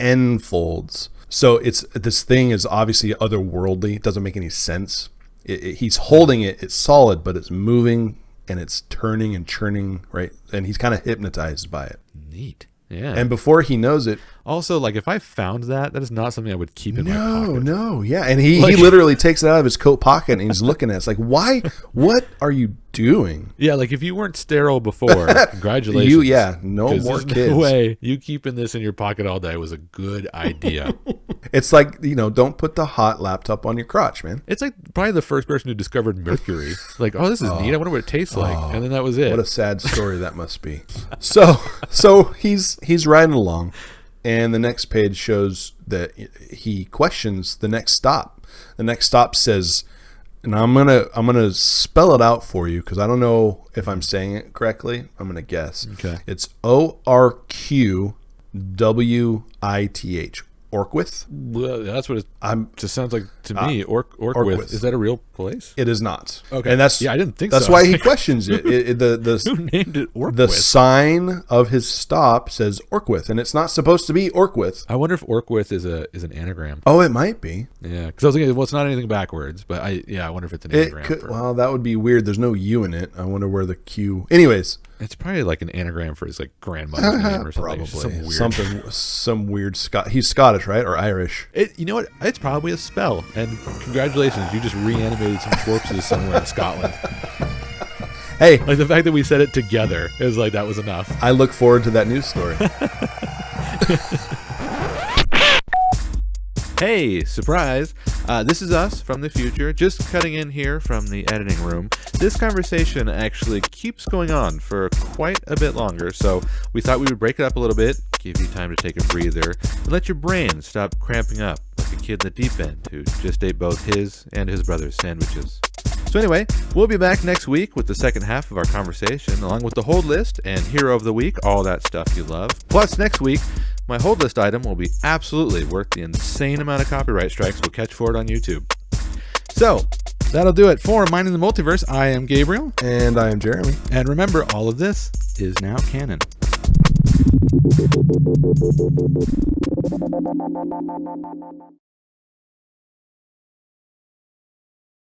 Speaker 1: enfolds. So this thing is obviously otherworldly. It doesn't make any sense. He's holding it. It's solid, but it's moving and it's turning and churning, right? And he's kind of hypnotized by it.
Speaker 2: Neat. Yeah.
Speaker 1: And before he knows it,
Speaker 2: also, like, if I found that is not something I would keep in my pocket.
Speaker 1: No, yeah. And he literally takes it out of his coat pocket and he's looking at it. It's like, why? What are you doing?
Speaker 2: Yeah, like, if you weren't sterile before, congratulations.
Speaker 1: No more kids.
Speaker 2: No way. You keeping this in your pocket all day was a good idea.
Speaker 1: It's like, don't put the hot laptop on your crotch, man.
Speaker 2: It's like probably the first person who discovered mercury. Like, oh, this is neat. I wonder what it tastes like. And then that was it.
Speaker 1: What a sad story that must be. So he's riding along. And the next page shows that he questions the next stop. The next stop says, and I'm gonna spell it out for you because I don't know if I'm saying it correctly. I'm gonna guess.
Speaker 2: Okay.
Speaker 1: It's ORQWITH. Orquith?
Speaker 2: Well, that's what it just sounds like to me. Orquith. Is that a real place?
Speaker 1: It is not.
Speaker 2: Okay.
Speaker 1: And
Speaker 2: I didn't think
Speaker 1: that's
Speaker 2: so.
Speaker 1: why he questions it.
Speaker 2: Who named it Orquith?
Speaker 1: The sign of his stop says Orquith, and it's not supposed to be Orquith.
Speaker 2: I wonder if Orquith is an anagram.
Speaker 1: Oh, it might be.
Speaker 2: Yeah, because I was thinking, well, it's not anything backwards, but I wonder if it's an anagram.
Speaker 1: Well, that would be weird. There's no U in it. I wonder where the Q. Anyways.
Speaker 2: It's probably like an anagram for his like grandmother's name or something.
Speaker 1: Probably some weird He's Scottish, right, or Irish?
Speaker 2: You know what? It's probably a spell. And congratulations, you just reanimated some corpses somewhere in Scotland.
Speaker 1: Hey,
Speaker 2: like the fact that we said it together is like that was enough.
Speaker 1: I look forward to that news story.
Speaker 2: Hey, surprise! This is us from the future, just cutting in here from the editing room. This conversation actually keeps going on for quite a bit longer, so we thought we would break it up a little bit, give you time to take a breather, and let your brain stop cramping up like a kid in the deep end who just ate both his and his brother's sandwiches. So anyway, we'll be back next week with the second half of our conversation, along with the hold list and hero of the week, all that stuff you love. Plus, next week, my hold list item will be absolutely worth the insane amount of copyright strikes we'll catch for it on YouTube. So, that'll do it for Minding the Multiverse. I am Gabriel.
Speaker 1: And I am Jeremy.
Speaker 2: And remember, all of this is now canon.